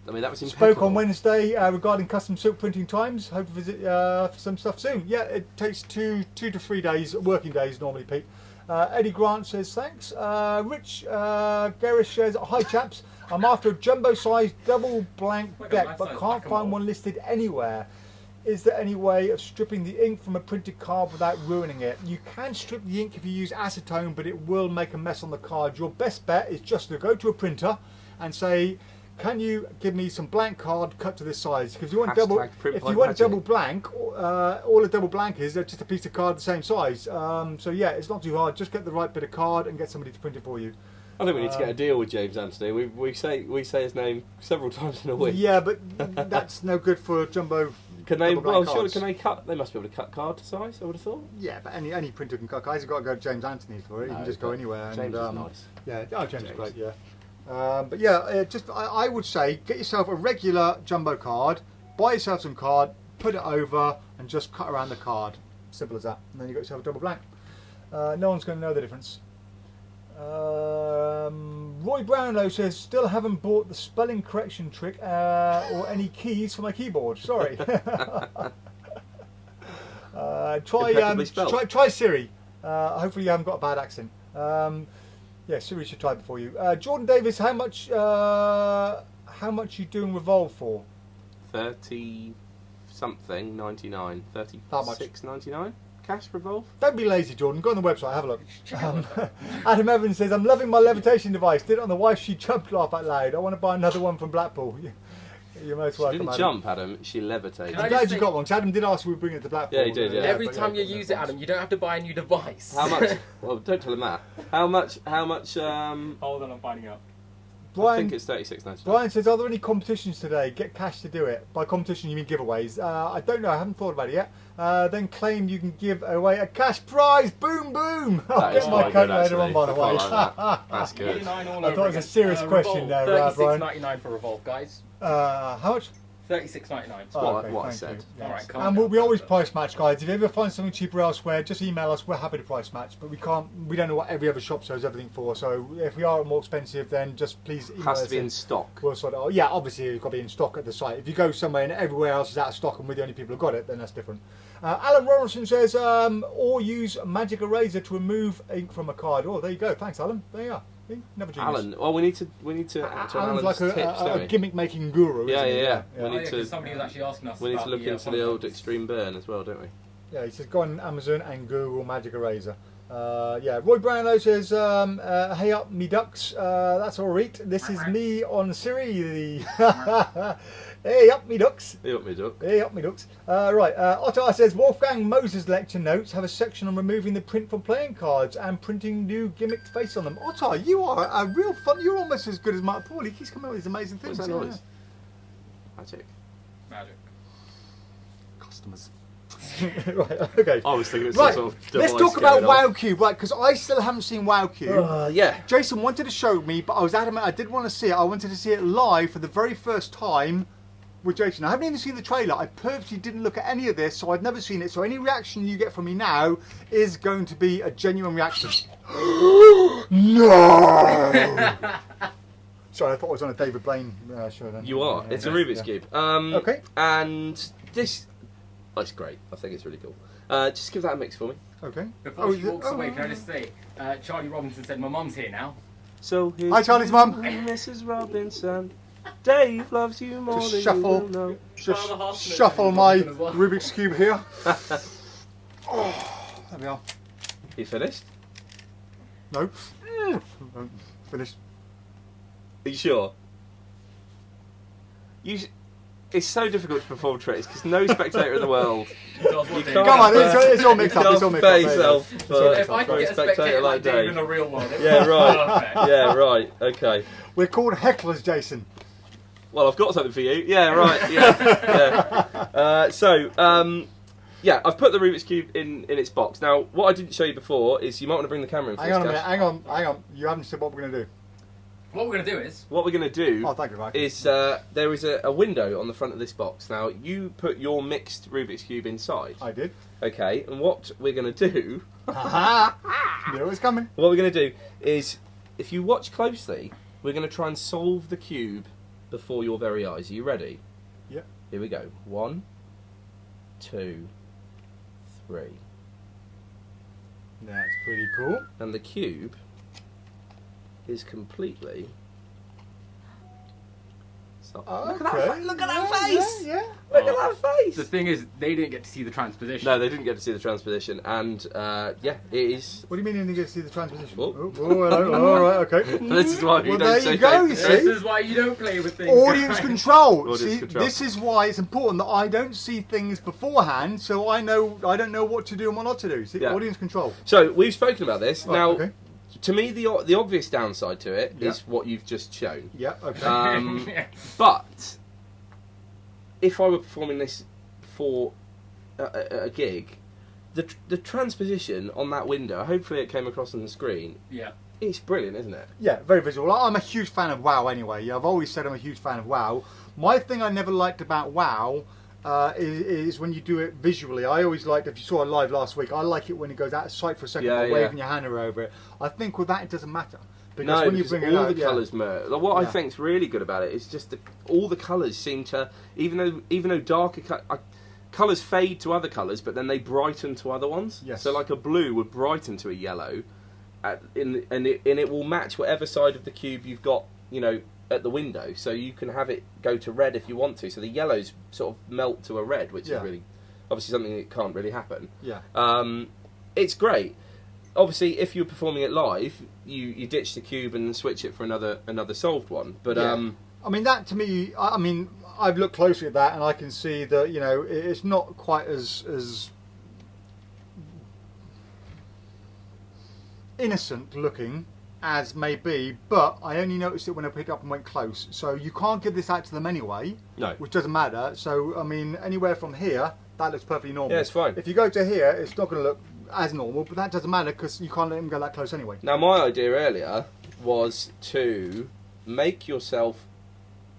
I mean, that was impeccable. Spoke on Wednesday regarding custom silk printing times. Hope to visit for some stuff soon. Yeah, it takes two to 3 days, working days normally, Pete. Eddie Grant says thanks. Rich Garish says, hi chaps, I'm after a jumbo sized double blank deck but can't find one listed anywhere. Is there any way of stripping the ink from a printed card without ruining it? You can strip the ink if you use acetone, but it will make a mess on the card. Your best bet is just to go to a printer and say, can you give me some blank card cut to this size? Because if you want double blank, all a double blank is just a piece of card the same size. So yeah, it's not too hard. Just get the right bit of card and get somebody to print it for you. I think we need to get a deal with James Anthony. We say his name several times in a week. Yeah, but that's no good for jumbo. Can they? Well, surely can they cut? They must be able to cut card to size. I would have thought. Yeah, but any printer can cut cards. You've got to go to James Anthony for it. You can just go anywhere. James is nice. Yeah, James is great. Yeah. But yeah, I would say get yourself a regular jumbo card, buy yourself some card, put it over, and just cut around the card. Simple as that. And then you got yourself a double blank. No one's going to know the difference. Roy Brownlow says, still haven't bought the spelling correction trick or any keys for my keyboard. Sorry. Try Siri. Hopefully you haven't got a bad accent. Yeah, Siri should try it for you. Jordan Davis, how much you doing Revolve for? 30 something 99. 36.99 cash Revolve. Don't be lazy, Jordan. Go on the website, have a look. Adam Evans says, I'm loving my levitation device. Did it on the wife, she jumped laugh out loud. I want to buy another one from Blackpool. You're most welcome. She didn't jump, Adam. She levitated. I'm glad you got one, because Adam did ask if we bring it to Blackpool. Yeah, he did. Yeah. Every time you use it, Adam, you don't have to buy a new device. How much? Well, don't tell him that. How much? Hold on, I'm finding out. Brian, I think it's 36.99. Brian says, are there any competitions today? Get cash to do it. By competition, you mean giveaways. I don't know. I haven't thought about it yet. Then claim you can give away a cash prize. Boom, boom. I'll get my coat later on, by the way. That's good. I thought it was a serious question there, Brian. $36.99 for Revolve, guys. How much? $36.99. What I said. Yes. All right, and we always price match, guys. If you ever find something cheaper elsewhere, just email us. We're happy to price match, but we don't know what every other shop sells everything for. So if we are more expensive, then just please email us. Has to be in stock. We'll sort it out. Yeah, obviously it's got to be in stock at the site. If you go somewhere and everywhere else is out of stock and we're the only people who got it, then that's different. Alan Ronaldson says, or use magic eraser to remove ink from a card. Oh, there you go. Thanks, Alan. There you are. Never genius. Alan, well, we need to. Alan's like a gimmick making guru. Yeah. We need to. Somebody was actually asking us. We need to look into the old extreme burn as well, don't we? Yeah, he says go on Amazon and Google magic eraser. Yeah, Roy Brownlow says, hey up me ducks, that's alright. This is me on Siri. Hey up me ducks. Hey up me duck. Hey up me ducks. Right, Otto says, Wolfgang Moses lecture notes have a section on removing the print from playing cards and printing new gimmicked face on them. Otto, you are a real fun, you're almost as good as Mark Paul. He keeps coming up with these amazing things. What's that noise? Magic. Customers. Right, okay. I was thinking it's right, some sort of let's talk about WowCube, right? Because I still haven't seen WowCube. Yeah. Jason wanted to show me, but I was adamant I did want to see it. I wanted to see it live for the very first time with Jason. I haven't even seen the trailer. I purposely didn't look at any of this, so I'd never seen it. So any reaction you get from me now is going to be a genuine reaction. No! Sorry, I thought I was on a David Blaine show then. You are. It's a Rubik's Cube. Okay. And this... Oh, it's great. I think it's really cool. Just give that a mix for me. Okay. Before she walks away, can I just say, Charlie Robinson said, my mum's here now. So here's hi, Charlie's mum. Mrs. Robinson. Dave loves you more just than you will know. Shuffle my Rubik's Cube here. Oh, there we are. You finished? No. Finished. Are you sure? It's so difficult to perform tricks because no spectator in the world. Come on, it's all mixed up. It's all mixed up. If I can get a spectator like Dave in a real one, yeah, right. Yeah, right. Okay. We're called hecklers, Jason. Well, I've got something for you. Yeah, right. Yeah. Yeah, I've put the Rubik's Cube in its box. Now, what I didn't show you before is you might want to bring the camera in for Hang on a minute. Hang on. You haven't said what we're going to do. What we're going to do is there is a window on the front of this box. Now, you put your mixed Rubik's Cube inside. I did. Okay, and what we're going to do... You know what's coming. What we're going to do is, if you watch closely, we're going to try and solve the cube before your very eyes. Are you ready? Yep. Here we go. 1, 2, 3. That's pretty cool. And the cube is completely... Look at that face! Yeah. Look at that face! The thing is, they didn't get to see the transposition. No, they didn't get to see the transposition, and yeah, it is... What do you mean you didn't get to see the transposition? Oh. All right, okay. This is why you don't there say you go, you things. see? This is why you don't play with things. Audience control. Audience See, control. this is why it's important that I don't see things beforehand, so I don't know what to do and what not to do. See, Yeah. audience control. So, we've spoken about this. Right, now, okay. to me, the obvious downside to it Yeah. is what you've just shown. Yeah, okay. But if I were performing this for a gig, the transposition on that window, hopefully it came across on the screen. Yeah. It's brilliant, isn't it? Yeah, very visual. I'm a huge fan of WoW anyway. Yeah, I've always said I'm a huge fan of WoW. My thing I never liked about WoW is when you do it visually. I always liked, if you saw it live last week, I like it when it goes out of sight for a second by waving your hand over it. I think with that it doesn't matter. Because when you bring it all out, the colours merge. What I think's really good about it is just all the colours seem to, even though darker colours fade to other colours, but then they brighten to other ones. Yes. So like a blue would brighten to a yellow, and it will match whatever side of the cube you've got, at the window. So you can have it go to red if you want to. So the yellows sort of melt to a red, which is really obviously something that can't really happen. Yeah. It's great. Obviously, if you're performing it live, you ditch the cube and switch it for another solved one. But I mean, that to me, I mean, I've looked closely at that and I can see that it's not quite as innocent looking as may be, but I only noticed it when I picked it up and went close. So you can't give this out to them anyway, which doesn't matter. So I mean, anywhere from here, that looks perfectly normal. Yeah, it's fine. If you go to here, it's not going to look as normal, but that doesn't matter because you can't let them go that close anyway. Now, my idea earlier was to make yourself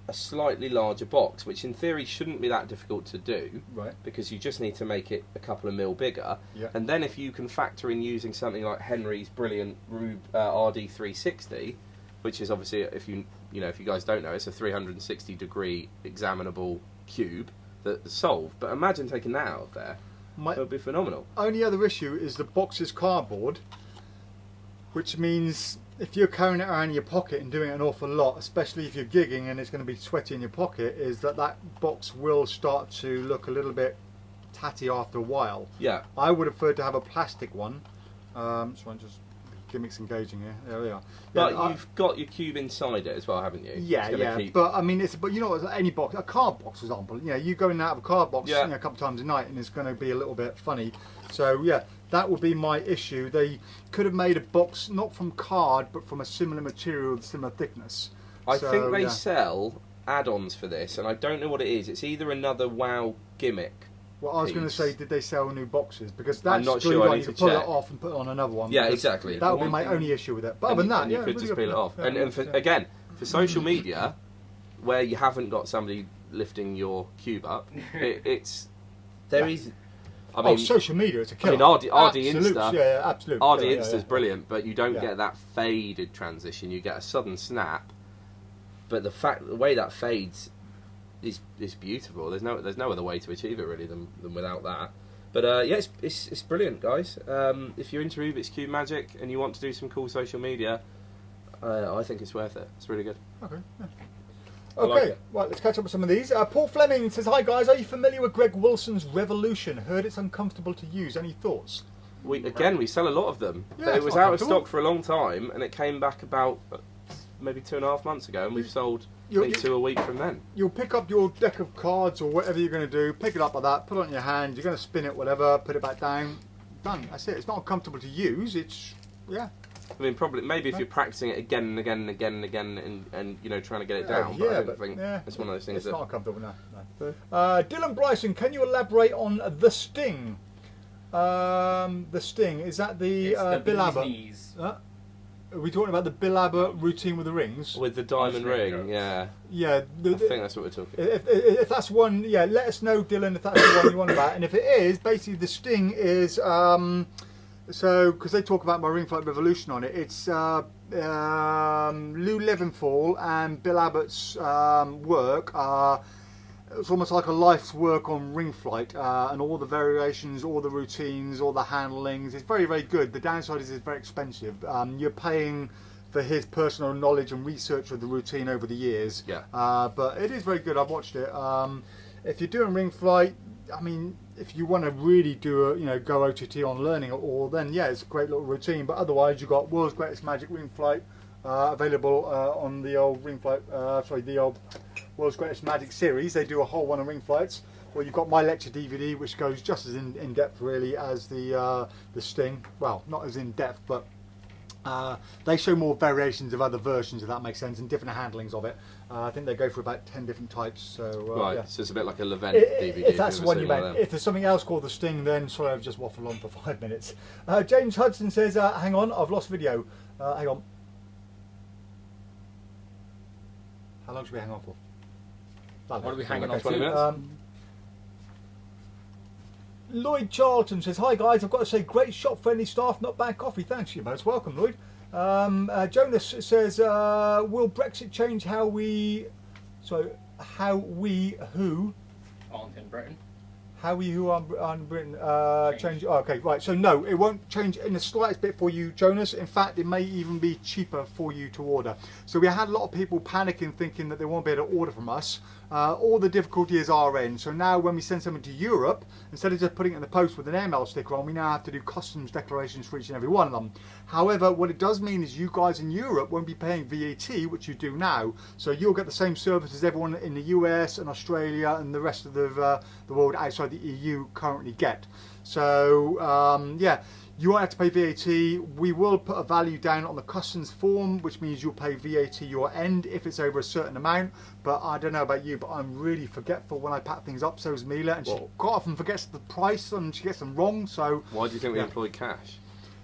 a slightly larger box, which in theory shouldn't be that difficult to do, right? Because you just need to make it a couple of mil bigger. Yeah. And then if you can factor in using something like Henry's brilliant RD360, which is obviously, if you guys don't know, it's a 360 degree examinable cube that's solved. But imagine taking that out of there. It would be phenomenal. Only other issue is the box is cardboard, which means if you're carrying it around in your pocket and doing it an awful lot, especially if you're gigging and it's going to be sweaty in your pocket, is that box will start to look a little bit tatty after a while. Yeah. I would have preferred to have a plastic one. So I'm just gimmicks engaging here. There we are. But you've got your cube inside it as well, haven't you? Yeah. But I mean, but you know, any box, a card box, for example. You go in and out of a card box a couple of times a night, and it's going to be a little bit funny. So yeah, that would be my issue. They could have made a box not from card, but from a similar material, with similar thickness. I think they sell add-ons for this, and I don't know what it is. It's either another WoW gimmick. Well, I was going to say, did they sell new boxes? Because that's I'm not really sure. right. You can pull it off and put it on another one. Yeah, exactly. That would be my only issue with it. But other than that, you could just peel it off. And again, for social media, where you haven't got somebody lifting your cube up, there is. I mean, social media, it's a killer. I mean, RD Insta, yeah, absolutely. RD Insta's brilliant, but you don't get that faded transition. You get a sudden snap, but the way that fades is beautiful. There's no other way to achieve it really than without that. But yeah, it's brilliant, guys. If you're into Rubik's Cube Magic and you want to do some cool social media, I think it's worth it. It's really good. Okay. Okay, like it. right, let's catch up with some of these. Paul Fleming says, hi guys, are you familiar with Greg Wilson's Revolution? Heard it's uncomfortable to use. Any thoughts? We sell a lot of them. Yeah, But it it's was not out of comfortable. stock for a long time, and it came back about maybe 2.5 months ago, and we've sold I think 2 a week from then. You'll pick up your deck of cards or whatever you're going to do, pick it up like that, put it on your hand, you're going to spin it, whatever, put it back down, done. That's it. It's not comfortable to use. It's, yeah. I mean, probably maybe if you're practicing it again and again and again and again, and you know, trying to get it down. But I don't think it's one of those things. It's not comfortable. No. Dylan Bryson, can you elaborate on the Sting? The Sting, is that the Bill Abbott? Are we talking about the Bill Abbott routine with the rings? With the diamond ring, yeah. Yeah. I think that's what we're talking. If that's one, yeah, let us know, Dylan, if that's the one you want about. And if it is, basically the Sting is, so, because they talk about my Ring Flight Revolution on it, it's Lou Leventhal and Bill Abbott's work are, it's almost like a life's work on ring flight, and all the variations, all the routines, all the handlings. It's very, very good. The downside is it's very expensive. You're paying for his personal knowledge and research of the routine over the years. Yeah. But it is very good. I've watched it. If you're doing ring flight, I mean, if you want to really do a, go OTT on learning it all, then yeah, it's a great little routine. But otherwise, you've got World's Greatest Magic Ring Flight available on the old Ring Flight, the old World's Greatest Magic series. They do a whole one of ring flights. Well, you've got my lecture DVD, which goes just as in depth really as the Sting. Well, not as in depth, but they show more variations of other versions, if that makes sense, and different handlings of it. I think they go for about 10 different types. So right, yeah. so it's a bit like a Levitation DVD. If that's the one you meant. If there's something else called the Sting, then sorry, I've just waffled on for 5 minutes. James Hudson says, hang on, I've lost video. Hang on. How long should we hang on for? What are we hanging on 20 to? minutes? Lloyd Charlton says, hi guys, I've got to say, great shop, friendly staff, not bad coffee. Thanks, you're most welcome, Lloyd. Jonas says, will Brexit change how we who Aren't in Britain. How we who are in Britain change? Oh, okay, right. So no, it won't change in the slightest bit for you, Jonas. In fact, it may even be cheaper for you to order. So we had a lot of people panicking, thinking that they won't be able to order from us. All the difficulty is our end. So now when we send something to Europe, instead of just putting it in the post with an airmail sticker on, we now have to do customs declarations for each and every one of them. However, what it does mean is you guys in Europe won't be paying VAT, which you do now. So you'll get the same service as everyone in the US and Australia and the rest of the world outside the EU currently get. So yeah, you won't have to pay VAT. We will put a value down on the customs form, which means you'll pay VAT your end if it's over a certain amount. But I don't know about you, but I'm really forgetful when I pack things up. So is Mila, and she quite often forgets the price and she gets them wrong. So why do you think we employ cash?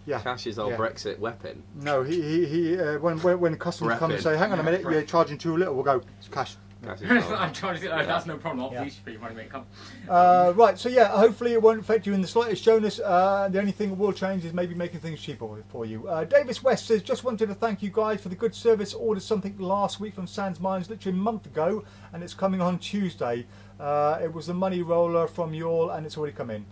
Yeah, cash is our Brexit weapon. No, when customers come and say, hang on a minute, you're charging too little, we'll go, it's cash. I'm trying to say, that's no problem. Obviously, you want to make it come. Right, so yeah, hopefully it won't affect you in the slightest, Jonas. The only thing that will change is maybe making things cheaper for you. Davis West says, just wanted to thank you guys for the good service. Ordered something last week from Sans Mines, literally a month ago, and it's coming on Tuesday. It was the money roller from y'all, and it's already come in.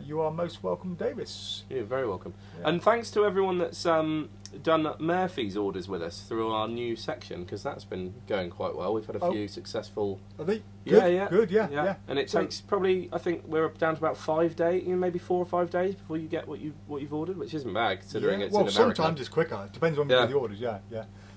You are most welcome, Davis. You're very welcome. Yeah. And thanks to everyone that's done Murphy's orders with us through our new section, because that's been going quite well. We've had a few successful... Are they? Good, yeah. And it takes probably, I think we're down to about 5 days, maybe 4 or 5 days before you get what you've ordered, which isn't bad considering it's in America. Well, sometimes it's quicker. It depends on the orders, yeah.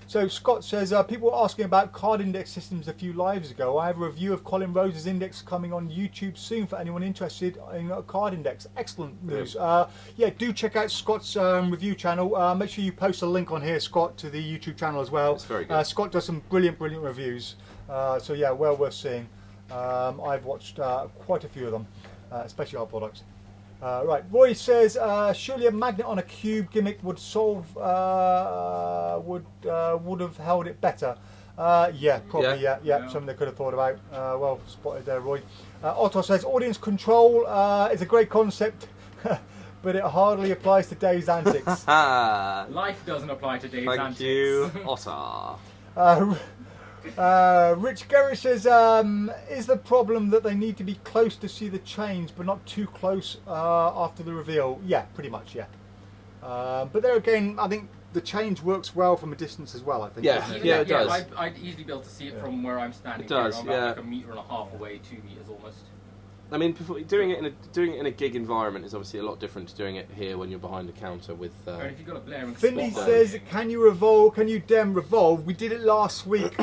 So Scott says, people were asking about card index systems a few lives ago. I have a review of Colin Rose's index coming on YouTube soon for anyone interested in a card index. Excellent news. Yeah, do check out Scott's review channel. Make sure you post a link on here, Scott, to the YouTube channel as well. That's very good. Scott does some brilliant reviews. So yeah, well worth seeing. I've watched quite a few of them, especially our products. Right, Roy says, surely a magnet on a cube gimmick would solve, would have held it better. Yeah, probably, yeah. Something they could have thought about. Well spotted there, Roy. Otto says, audience control is a great concept, but it hardly applies to Dave's antics. Life doesn't apply to Dave's antics. Thank you, Otto. Rich Gerrish says, is the problem that they need to be close to see the change but not too close after the reveal? Yeah, pretty much, yeah. But there again, I think the change works well from a distance as well, I think. Yeah, doesn't yeah, it does. I'd easily be able to see it from where I'm standing. It does, here. I'm about like a metre and a half away, 2 metres almost. I mean, doing it in a gig environment is obviously a lot different to doing it here when you're behind a counter with. Or if you've got a blaring Finley spot says, "Can you revolve? Can you revolve?" We did it last week,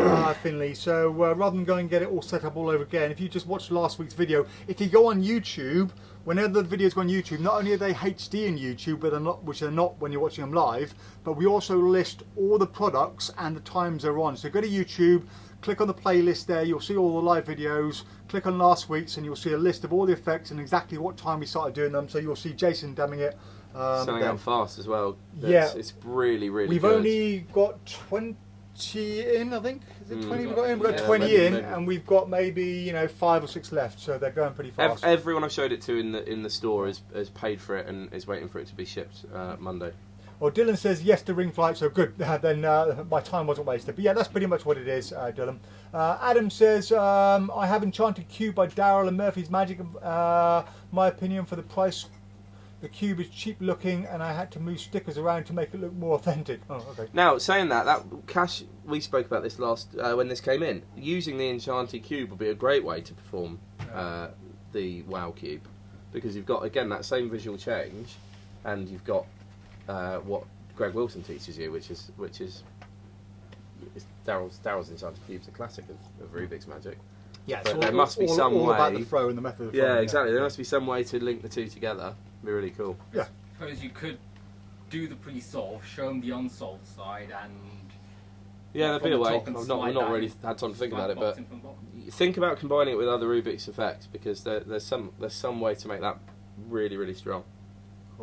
Finley. So rather than go and get it all set up all over again, if you just watch last week's video, if you go on YouTube, whenever the videos go on YouTube, not only are they HD in YouTube, but they're not, which they're not when you're watching them live, but we also list all the products and the times they're on. So go to YouTube. Click on the playlist there, you'll see all the live videos. Click on last week's and you'll see a list of all the effects and exactly what time we started doing them. So you'll see Jason damming it. Selling out fast as well. It's really, really We've good. only got 20 in, I think. Is it 20 we've got in? We've got 20 in maybe. And we've got maybe 5 or 6 left. So they're going pretty fast. Everyone I've showed it to in the store has paid for it and is waiting for it to be shipped Monday. Well, Dylan says yes to ring flight, so good. Then my time wasn't wasted. But yeah, that's pretty much what it is, Dylan. Adam says, I have Enchanted Cube by Daryl and Murphy's Magic. My opinion, for the price, the cube is cheap looking and I had to move stickers around to make it look more authentic. Oh, okay. Now, saying that Cash, we spoke about this last, when this came in. Using the Enchanted Cube would be a great way to perform the WoW Cube. Because you've got, again, that same visual change and you've got what Greg Wilson teaches you, which is Daryl's Enchanted Cube's a classic of Rubik's Magic. Yeah, but there must be some way. About the throw and the method of throwing. Yeah, exactly. There must be some way to link the two together. It'd be really cool. Yeah. I suppose you could do the pre-solve, show them the unsolved side, and yeah, there'd be a way. I've not really had time to think about it, but think about combining it with other Rubik's effects because there's some way to make that really, really strong.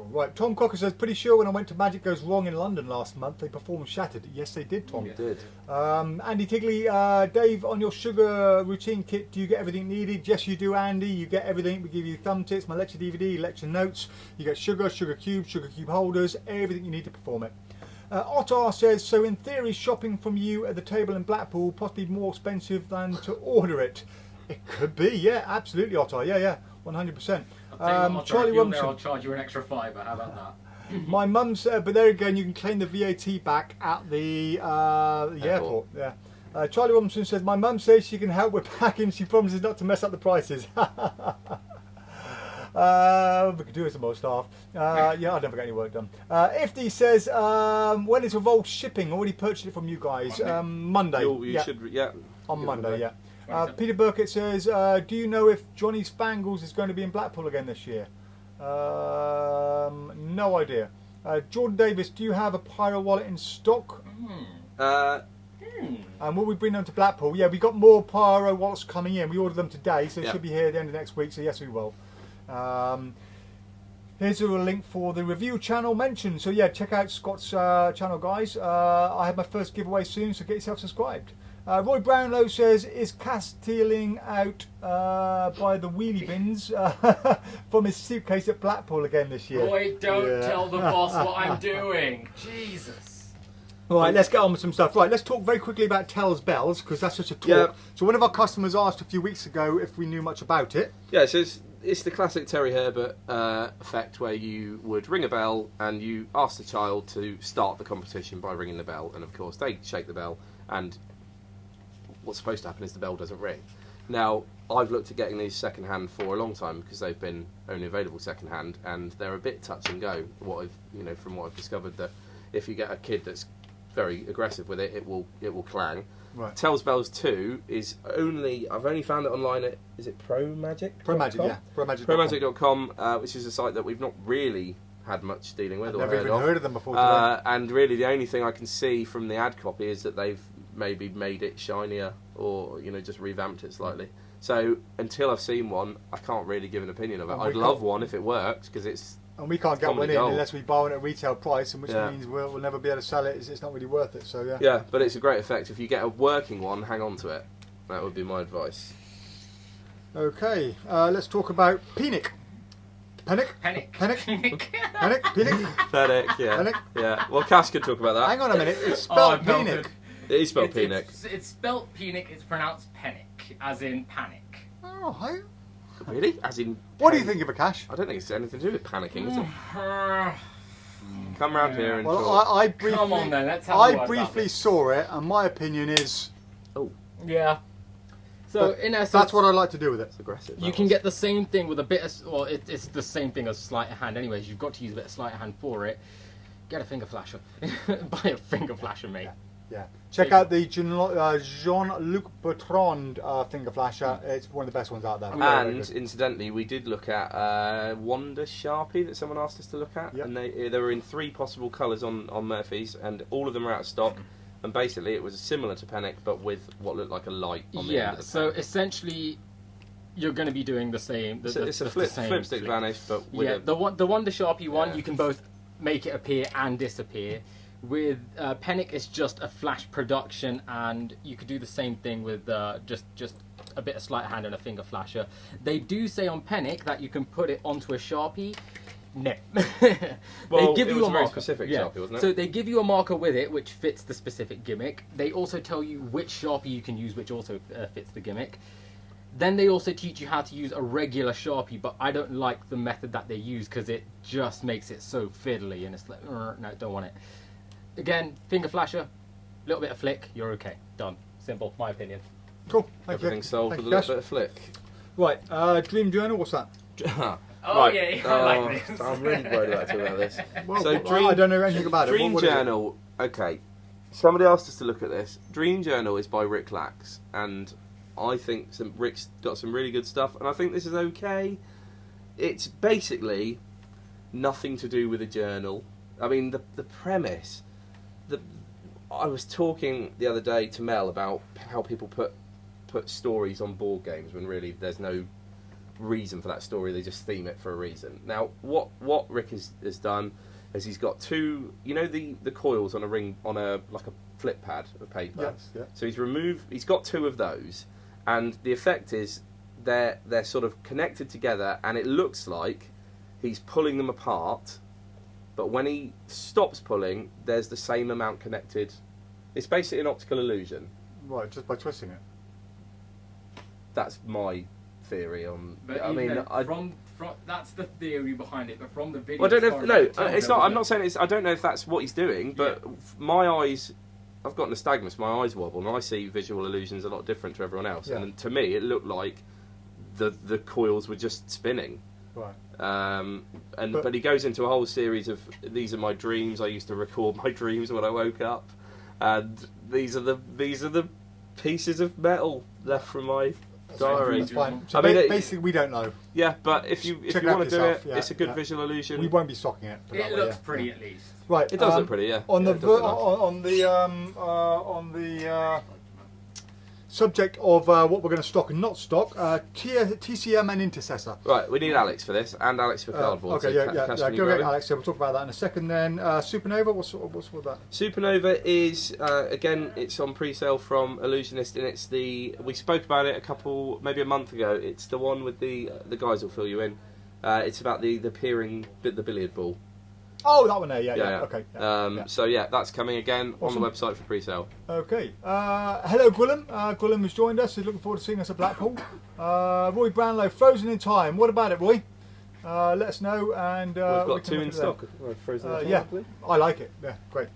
Right, Tom Cocker says, pretty sure when I went to Magic Goes Wrong in London last month, they performed Shattered. Yes, they did, Tom. They did. Andy Tigley, Dave, on your sugar routine kit, do you get everything needed? Yes, you do, Andy. You get everything. We give you thumb tips, my lecture DVD, lecture notes. You get sugar cube holders, everything you need to perform it. Ottar says, so in theory, shopping from you at the table in Blackpool possibly more expensive than to order it. It could be, yeah, absolutely, Ottar. Yeah, 100%. Charlie Robinson, I'll charge you an extra £5. How about that? My mum said, but there again, you can claim the VAT back at the airport. Yeah. Charlie Robinson says, my mum says she can help with packing. She promises not to mess up the prices. We could do with some more staff. Yeah, I'll never get any work done. Ifty says, when is Revolve shipping? Already purchased it from you guys. Monday. You should, yeah. On Monday, yeah. Peter Burkett says, do you know if Johnny Spangles is going to be in Blackpool again this year? No idea. Jordan Davis, do you have a Pyro wallet in stock? And will we bring them to Blackpool? Yeah, we got more Pyro wallets coming in. We ordered them today, so they should be here at the end of next week, so yes, we will. Here's a link for the review channel mentioned. So yeah, check out Scott's channel, guys. I have my first giveaway soon, so get yourself subscribed. Roy Brownlow says, is Cass stealing out by the wheelie bins from his suitcase at Blackpool again this year? Roy, don't tell the boss what I'm doing. Jesus. Right, let's get on with some stuff. Right, let's talk very quickly about Tells Bells, because that's such a talk. Yeah. So one of our customers asked a few weeks ago if we knew much about it. Yeah, so it's the classic Terry Herbert effect where you would ring a bell and you ask the child to start the competition by ringing the bell, and of course they shake the bell, and what's supposed to happen is the bell doesn't ring. Now, I've looked at getting these second-hand for a long time because they've been only available second-hand, and they're a bit touch and go. From what I've discovered, that if you get a kid that's very aggressive with it, it will clang. Right. Tells Bells 2 is I've only found it online at, is it Pro Magic? Pro Magic, yeah. ProMagic.com, which is a site that we've not really had much dealing with. I've never even heard of them before today. And really the only thing I can see from the ad copy is that they've maybe made it shinier or just revamped it slightly. So until I've seen one, I can't really give an opinion of it. I'd love one if it works because it's. And we can't get one in unless we buy one at retail price, and which means we'll never be able to sell it. It's not really worth it. So yeah. Yeah, but it's a great effect. If you get a working one, hang on to it. That would be my advice. Okay, let's talk about Penic. Penic? Yeah. Penic? Yeah. Well, Cass could talk about that. Hang on a minute. It's spelled Penic. It is spelled Penic. It's spelled Penic. It's pronounced Penic, as in panic. Oh, hi. Really? As in. What do you think of a Cash? I don't think it's anything to do with panicking, is it? Come round here and Well, talk. I briefly, Come on then, let's have a word about briefly this. saw it, and my opinion is Yeah. So in essence, that's what I like to do with it. It's aggressive. you can get the same thing with a bit of, well, it's the same thing as sleight of hand anyways. You've got to use a bit of sleight of hand for it. Get a finger flasher. Buy a finger flasher, mate. Yeah. Check out the JeanLuc Bertrand Finger Flasher. It's one of the best ones out there. And incidentally, we did look at Wonder Sharpie that someone asked us to look at, and they were in 3 possible colours on Murphy's, and all of them are out of stock. And basically, it was similar to Penic, but with what looked like a light on the end of the so pen. essentially, you're going to be doing the same. So it's a flip stick vanish, but with the Wonder Sharpie one, you can both make it appear and disappear. With Penic, it's just a flash production, and you could do the same thing with just a bit of sleight of hand and a finger flasher. They do say on Penic that you can put it onto a Sharpie. No. Well, they give it you was a a very marker. specific Sharpie, wasn't it? So they give you a marker with it, which fits the specific gimmick. They also tell you which Sharpie you can use, which also fits the gimmick. Then they also teach you how to use a regular Sharpie, but I don't like the method that they use because it just makes it so fiddly, and it's like, no, don't want it. Again, finger flasher, little bit of flick, you're okay. Done. Simple, my opinion. Cool. Thank everything's you. solved Thank with a you, little bit of flick. Right. Dream Journal. What's that? Oh Right. yeah, I like this. I'm really worried about this. Well, So I don't know anything about it. Dream What is it? Journal. Okay, somebody asked us to look at this. Dream Journal is by Rick Lax, and I think Rick's got some really good stuff, and I think this is okay. It's basically nothing to do with a journal. I mean, the premise. I was talking the other day to Mel about how people put stories on board games when really there's no reason for that story. They just theme it for a reason. Now, what Rick has done is he's got 2, you know, the coils on a ring on a like a flip pad of paper. Yes, yeah. So he's got 2 of those, and the effect is they're sort of connected together, and it looks like he's pulling them apart. But when he stops pulling, there's the same amount connected. It's basically an optical illusion. Right, just by twisting it. That's my theory on. But I mean, from that's the theory behind it. But from the video, well, I don't know. No, it's not. I'm not saying it's. I don't know if that's what he's doing. But my eyes, I've got nystagmus. My eyes wobble, and I see visual illusions a lot different to everyone else. Yeah. And to me, it looked like the coils were just spinning. Right. But he goes into a whole series of these are my dreams. I used to record my dreams when I woke up, and these are the pieces of metal left from my diary. That's fine. So I mean, basically, we don't know. Yeah, but if you Check it out want to do yourself, it, yeah, it's a good yeah. visual illusion. We won't be stocking it. It looks pretty at least. Right. It does look pretty, yeah. On Yeah, the it does look nice. on the subject of what we're going to stock and not stock, TCM and Intercessor. Right, we need Alex for this, and Alex for cardboard. Okay, so yeah. can you Go grab get him? Alex. So we'll talk about that in a second. Then Supernova. What's with that? Supernova is again, it's on pre-sale from Illusionist, and we spoke about it maybe a month ago. It's the one with the guys will fill you in. It's about the peering the billiard ball. Oh, that one there. Yeah. Okay. So yeah, that's coming again Awesome. on the website for pre-sale. Okay. Hello, Gwilym. Gwilym has joined us. He's looking forward to seeing us at Blackpool. Roy Brownlow, Frozen in Time. What about it, Roy? Let us know. And We've got we can 2 look in at stock. that. Frozen in Time, Yeah, I believe. I like it. Yeah, great.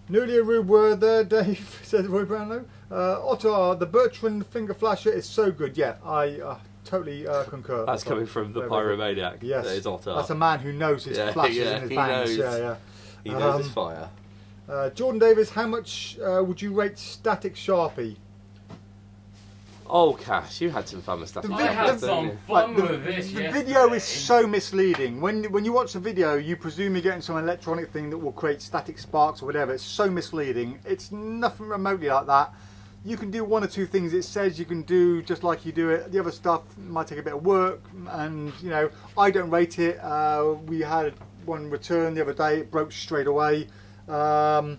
Newly a rude word there, Dave, says Roy Brownlow. Otto, the Bertrand Finger Flasher is so good. Yeah, I totally concur. That's Otto. coming from the Very, very good. pyromaniac. Yes, That is Otter. that's a man who knows his Yeah, flashes yeah, and his he bangs. knows. Yeah. He knows his fire. Jordan Davis, how much would you rate Static Sharpie? Oh, Cash, you had some fun with stuff. I had some fun with this. The yesterday. video is so misleading. When you watch the video, you presume you're getting some electronic thing that will create static sparks or whatever. It's so misleading. It's nothing remotely like that. You can do 1 or 2 things it says you can do just like you do it. The other stuff might take a bit of work, and you know, I don't rate it. We had one return the other day. It broke straight away. I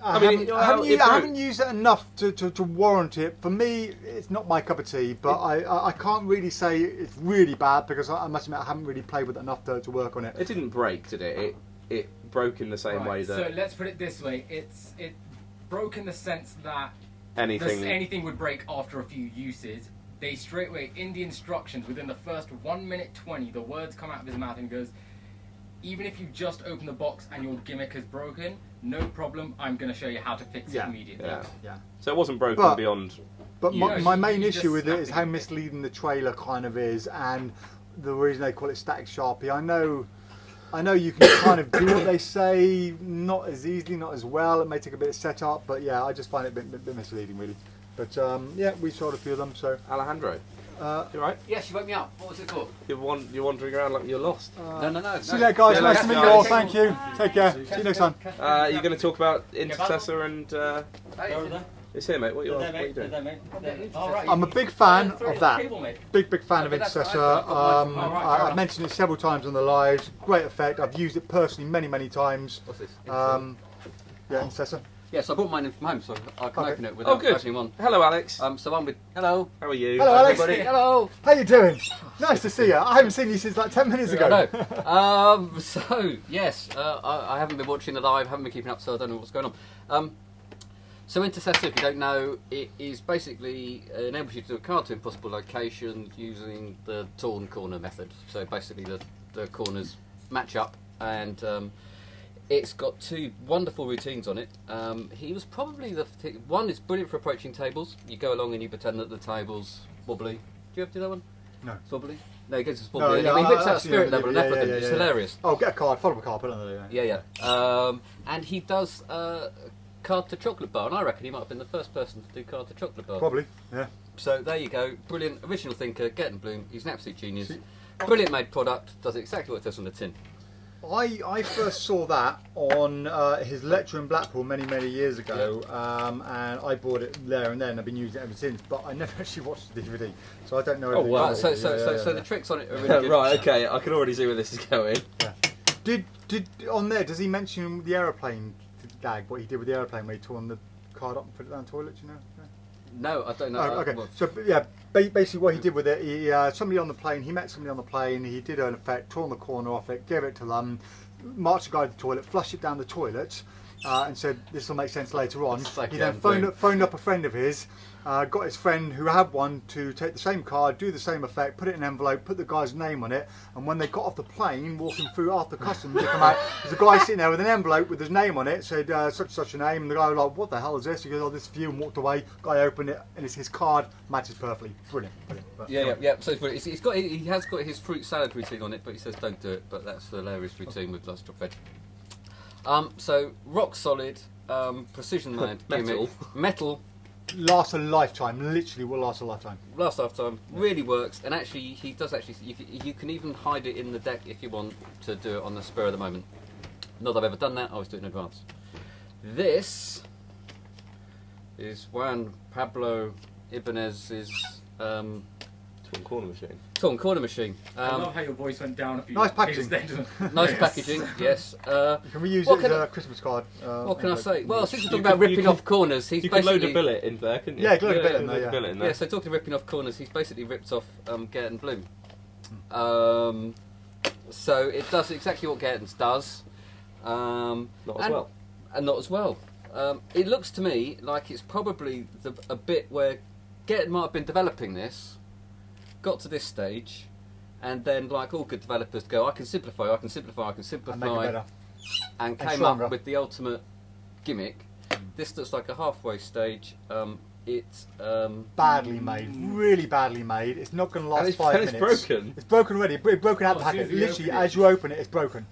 haven't used it enough to warrant it. For me, it's not my cup of tea, but I can't really say it's really bad because I must admit I haven't really played with it enough to work on it. It didn't break, did it? It broke in the same way that So let's put it this way: it broke in the sense that anything would break after a few uses. They straight away in the instructions within the first 1 minute 20, the words come out of his mouth and goes, even if you just open the box and your gimmick is broken, no problem. I'm going to show you how to fix it immediately. Yeah. So it wasn't broken beyond. But my main you issue just with it is snap how it. misleading the trailer kind of is, and the reason they call it static Sharpie. I know you can kind of do what they say, not as easily, not as well. It may take a bit of setup, but yeah, I just find it a bit misleading, really. But yeah, we sold a few of them. So Alejandro, you right? Yes, you woke me up. What was it for? You're wandering around like you're lost. No. see you later, guys. Yeah, Nice later, to meet you guys. all. Thank you. Take care. See you next time. You're going to talk about Intercessor and. It's here, mate. What are you doing? I'm a big fan of that. Cable, mate. Big fan of but that's Intercessor. right, I've got mine from I've mentioned it several times on the lives. Great effect. I've used it personally many times. What's this? Yeah, Intercessor. Yes, I brought mine in from home, so I can Okay. open it without good. opening one. Hello, Alex. So I'm with. Hello. How are you? Hello, Alex. Everybody. Hello. How you doing? Nice to see you. I haven't seen you since like 10 minutes ago. I know. So yes, I haven't been watching the live, haven't been keeping up, so I don't know what's going on. So Intercessor, if you don't know, it is basically enables you to do a card to impossible location using the torn corner method. So basically the corners match up, and it's got two wonderful routines on it. He was probably one is brilliant for approaching tables. You go along and you pretend that the table's wobbly. Do you ever do that one? No. It's wobbly? No, he gets it's No, wobbly. yeah, he whips I've out seen spirit it. level and Yeah, everything. yeah, It's yeah. hilarious. Oh, get a card. Follow a card. Put it on there. Yeah. And he does card to chocolate bar, and I reckon he might have been the first person to do card to chocolate bar. Probably. Yeah. So there you go. Brilliant original thinker, Get and Bloom. He's an absolute genius. Brilliant made product. Does exactly what it says on the tin. I first saw that on his lecture in Blackpool many years ago, and I bought it there and then. I've been using it ever since, but I never actually watched the DVD, so I don't know. everything wow. about So it. so the tricks on it are really good. Right. Okay. I can already see where this is going. Did on there? Does he mention the aeroplane gag? What he did with the aeroplane, where he tore the card up and put it down the toilet? You know? No, I don't know. Oh, okay. Well, So yeah, basically what he did with it, he somebody on the plane. He met somebody on the plane. He did an effect, torn the corner off it, gave it to them, marched the guy to the toilet, flushed it down the toilet, and said this will make sense later on. It's like He then gambling. phoned up a friend of his, got his friend who had one to take the same card, do the same effect, put it in an envelope, put the guy's name on it, and when they got off the plane, walking through after customs, they come out, there's a guy sitting there with an envelope with his name on it, said such and such a name, and the guy was like, what the hell is this? He goes, oh, this is for you, and walked away. Guy opened it, and it's his card, matches perfectly. Brilliant. But, yeah. So it's brilliant. He has got his fruit salad routine on it, but he says don't do it. But that's the hilarious routine with lots of veg. So rock solid, precision made Metal. metal. Lasts a lifetime, literally will last a lifetime. Last lifetime really works, and actually he does actually. You can even hide it in the deck if you want to do it on the spur of the moment. Not that I've ever done that. I always do it in advance. This is Juan Pablo Ibanez's Torn corner machine. torn corner machine. I love how your voice went down a few Nice packaging. pages then. Nice packaging, yes. Can we use What it can as I- a Christmas card? What can I say? Well, since we're talking You about could- ripping you off corners, he's You can basically load a billet in there, couldn't you? Yeah, load a billet in there, load a yeah. billet in there. Yeah, so talking of ripping off corners, he's basically ripped off Get and Bloom. So it does exactly what Gertens does. Not as well. And not as well. It looks to me like it's probably a bit where Gerten might have been developing this, got to this stage, and then, like all good developers, go, I can simplify, I can simplify, I can And make it simplify, better. and came stronger. up with the ultimate gimmick. This looks like a halfway stage. It's Badly made, really badly made. It's not going to last And it's- 5 and it's minutes. broken. It's broken already. It's broken out the as soon packet. as you Literally, open it. as you open it, it's broken.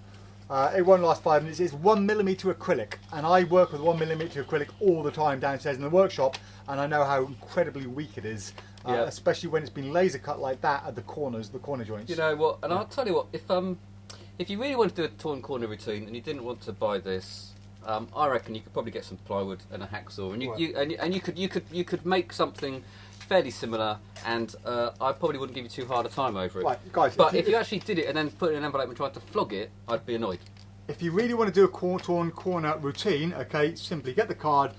It won't last 5 minutes. It's 1mm acrylic, and I work with 1mm acrylic all the time downstairs in the workshop, and I know how incredibly weak it is, Yeah. especially when it's been laser cut like that at the corners, the corner joints. You know what? And I'll tell you what. If you really want to do a torn corner routine and you didn't want to buy this, I reckon you could probably get some plywood and a hacksaw, and you could make something fairly similar. And I probably wouldn't give you too hard a time over it. Right, guys. But if you actually did it and then put it in an envelope and tried to flog it, I'd be annoyed. If you really want to do a torn corner routine, okay, simply get the card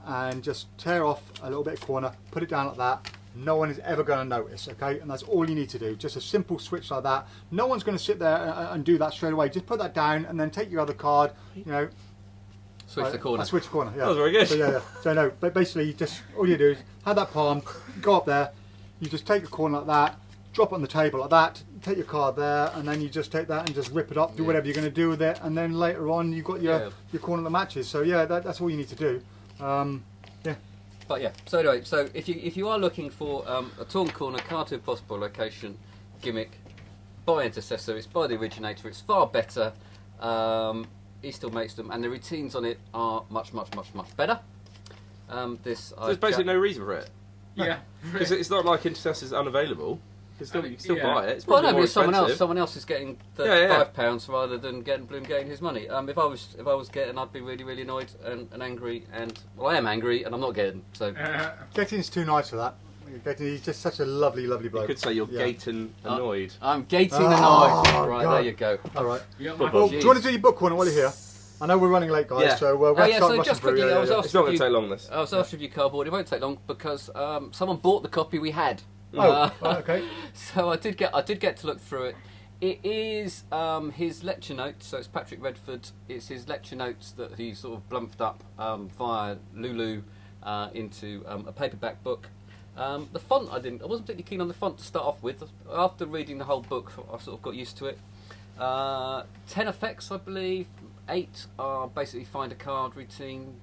and just tear off a little bit of corner, put it down like that. No one is ever going to notice, okay? And that's all you need to do. Just a simple switch like that. No one's going to sit there and do that straight away. Just put that down and then take your other card, you know. Switch the corner. Switch the corner, yeah. That was very good. So, yeah. So no, but basically, all you do is have that palm, go up there, you just take a corner like that, drop it on the table like that, take your card there, and then you just take that and just rip it up, do whatever you're going to do with it, and then later on you've got your corner that matches. So yeah, that's all you need to do. Yeah. But yeah, so anyway, so if you are looking for a torn corner cartoon possible location gimmick by Intercessor, it's by the originator, it's far better. He still makes them, and the routines on it are much better. So there's basically no reason for it. Yeah, because it's not like Intercessor's unavailable. You can still buy it. It's well, probably no, more but someone else is getting the £5 rather than getting his money. If I was getting, I'd be really annoyed and angry, and well, I am angry, and I'm not getting. So Getting's too nice for that. He's just such a lovely bloke. You could say you're gating annoyed. I'm gating annoyed. Right, there you go. All right. Well, do you want to do your book corner while you're here? I know we're running late, guys, so we'll have to start rushing through. It's not going to take long, this. I was asked to review Cardboard. It won't take long because someone bought the copy we had. Okay. So I did get to look through it. It is his lecture notes. So it's Patrick Redford. It's his lecture notes that he sort of blumped up via Lulu into a paperback book. The font I wasn't particularly keen on the font to start off with. After reading the whole book, I sort of got used to it. 10 effects, I believe. 8 are basically find a card routine.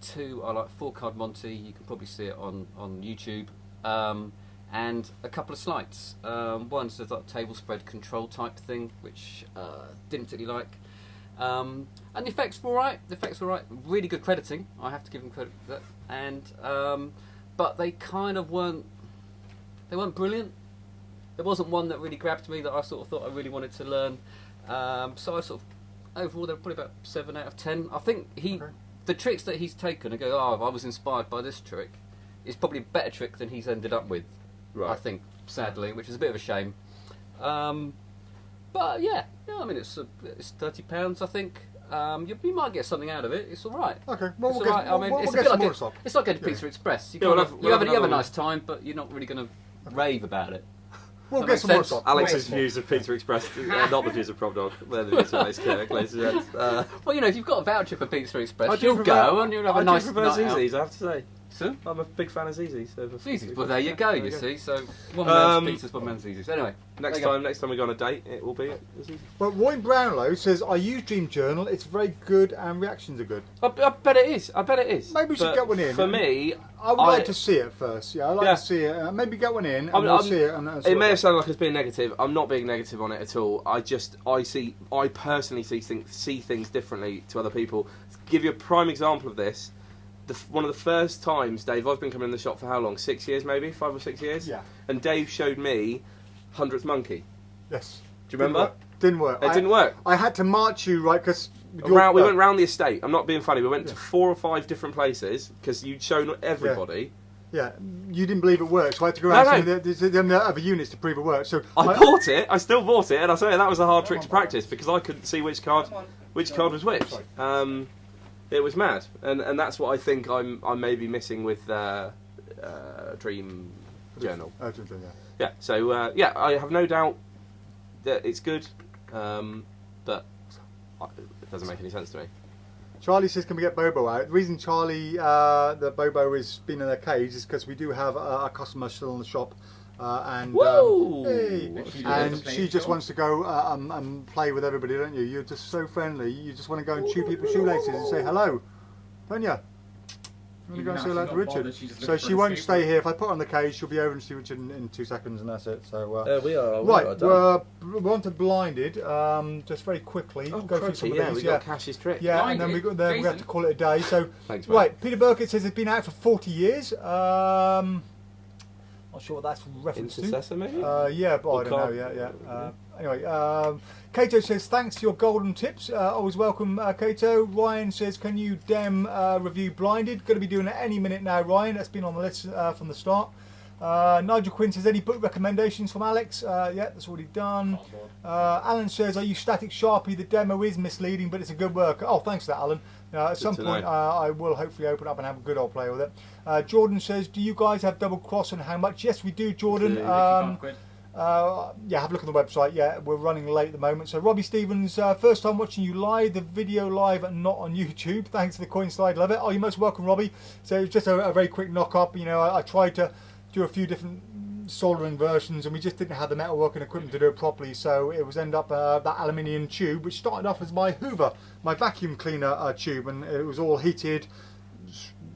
2 are like 4-card Monty. You can probably see it on YouTube. And a couple of slides. One's a table spread control type thing, which didn't particularly like. And the effects were alright. Really good crediting. I have to give them credit for that. And but they kind of weren't. They weren't brilliant. There wasn't one that really grabbed me that I sort of thought I really wanted to learn. So I sort of overall they're probably about 7 out of 10. I think the tricks that he's taken and go, I was inspired by this trick, is probably a better trick than he's ended up with. Right. I think, sadly, which is a bit of a shame. But yeah, I mean it's £30, I think. You might get something out of it. It's all right. Okay, well, it's like going to Pizza Express. You have a nice time, but you're not really going to rave about it. We'll get some more stuff. Alex's views of Pizza Express, not the views of PropDog. They're the views of Alex Kirk, ladies and gents. Well, if you've got a voucher for Pizza Express, you'll go and you'll have a nice night out. I prefer Zizzi's, I have to say. So? I'm a big fan of Zizzi's. Zizzi's, well, there you go, you see. So, one man's pizzas, one man's Zizzi's. Anyway, next time we go on a date, it will be at Zizzi's. Well, Roy Brownlow says, I use Dream Journal. It's very good and reactions are good. I bet it is. Maybe we should get one in. For me, I would like to see it first. Yeah, I'd like to see it. Maybe get one in and we'll see it. It may have sounded like it's being negative. I'm not being negative on it at all. I personally see things differently to other people. To give you a prime example of this, one of the first times, Dave, I've been coming in the shop for how long? 6 years, maybe? 5 or 6 years? Yeah. And Dave showed me 100th Monkey. Yes. Do you remember? Didn't work. It didn't work. I had to march you, right, because... We went round the estate. I'm not being funny. We went to 4 or 5 different places because you'd shown everybody. Yeah, you didn't believe it worked, so I had to go around some of the other units to prove it worked. So I bought it. I still bought it, and I say that was a hard trick to practice because I couldn't see which card was which. It was mad, and that's what I think I'm maybe missing with Dream Journal. Yeah. So I have no doubt that it's good, but it doesn't make any sense to me. Charlie says, can we get Bobo out? The reason Charlie, the Bobo has been in their cage is because we do have a customer still in the shop. And she just wants to go and play with everybody, don't you? You're just so friendly. You just want to go and chew people's shoelaces and say hello, don't you? You want to go and say hello to Richard. So she won't stay here. If I put her on the cage, she'll be over and see Richard in 2 seconds, and that's it. So we are right. We're on to blinded. Just very quickly, go through some of these. We got Cash's trick. Yeah, blinded. and then we have to call it a day. So thanks, right, Peter Burkett says it's been out for 40 years. Not sure what that's reference Intercessor, maybe? Yeah, but I don't know. Anyway, Kato says, thanks for your golden tips. Always welcome, Kato. Ryan says, can you review Blinded? Going to be doing it any minute now, Ryan. That's been on the list from the start. Nigel Quinn says, any book recommendations from Alex? Yeah, that's already done. Alan says, I use Static Sharpie. The demo is misleading, but it's a good work. Oh, thanks for that, Alan. At some point, I will hopefully open up and have a good old play with it. Jordan says, do you guys have double cross and how much? Yes, we do, Jordan. Yeah, have a look on the website. Yeah, we're running late at the moment. So Robbie Stevens, first time watching you live, the video live and not on YouTube. Thanks for the coin slide, love it. Oh, you're most welcome, Robbie. So it's just a very quick knock up. I tried to do a few different soldering versions, and we just didn't have the metalworking equipment to do it properly, so it was end up that aluminium tube, which started off as my Hoover, my vacuum cleaner tube, and it was all heated,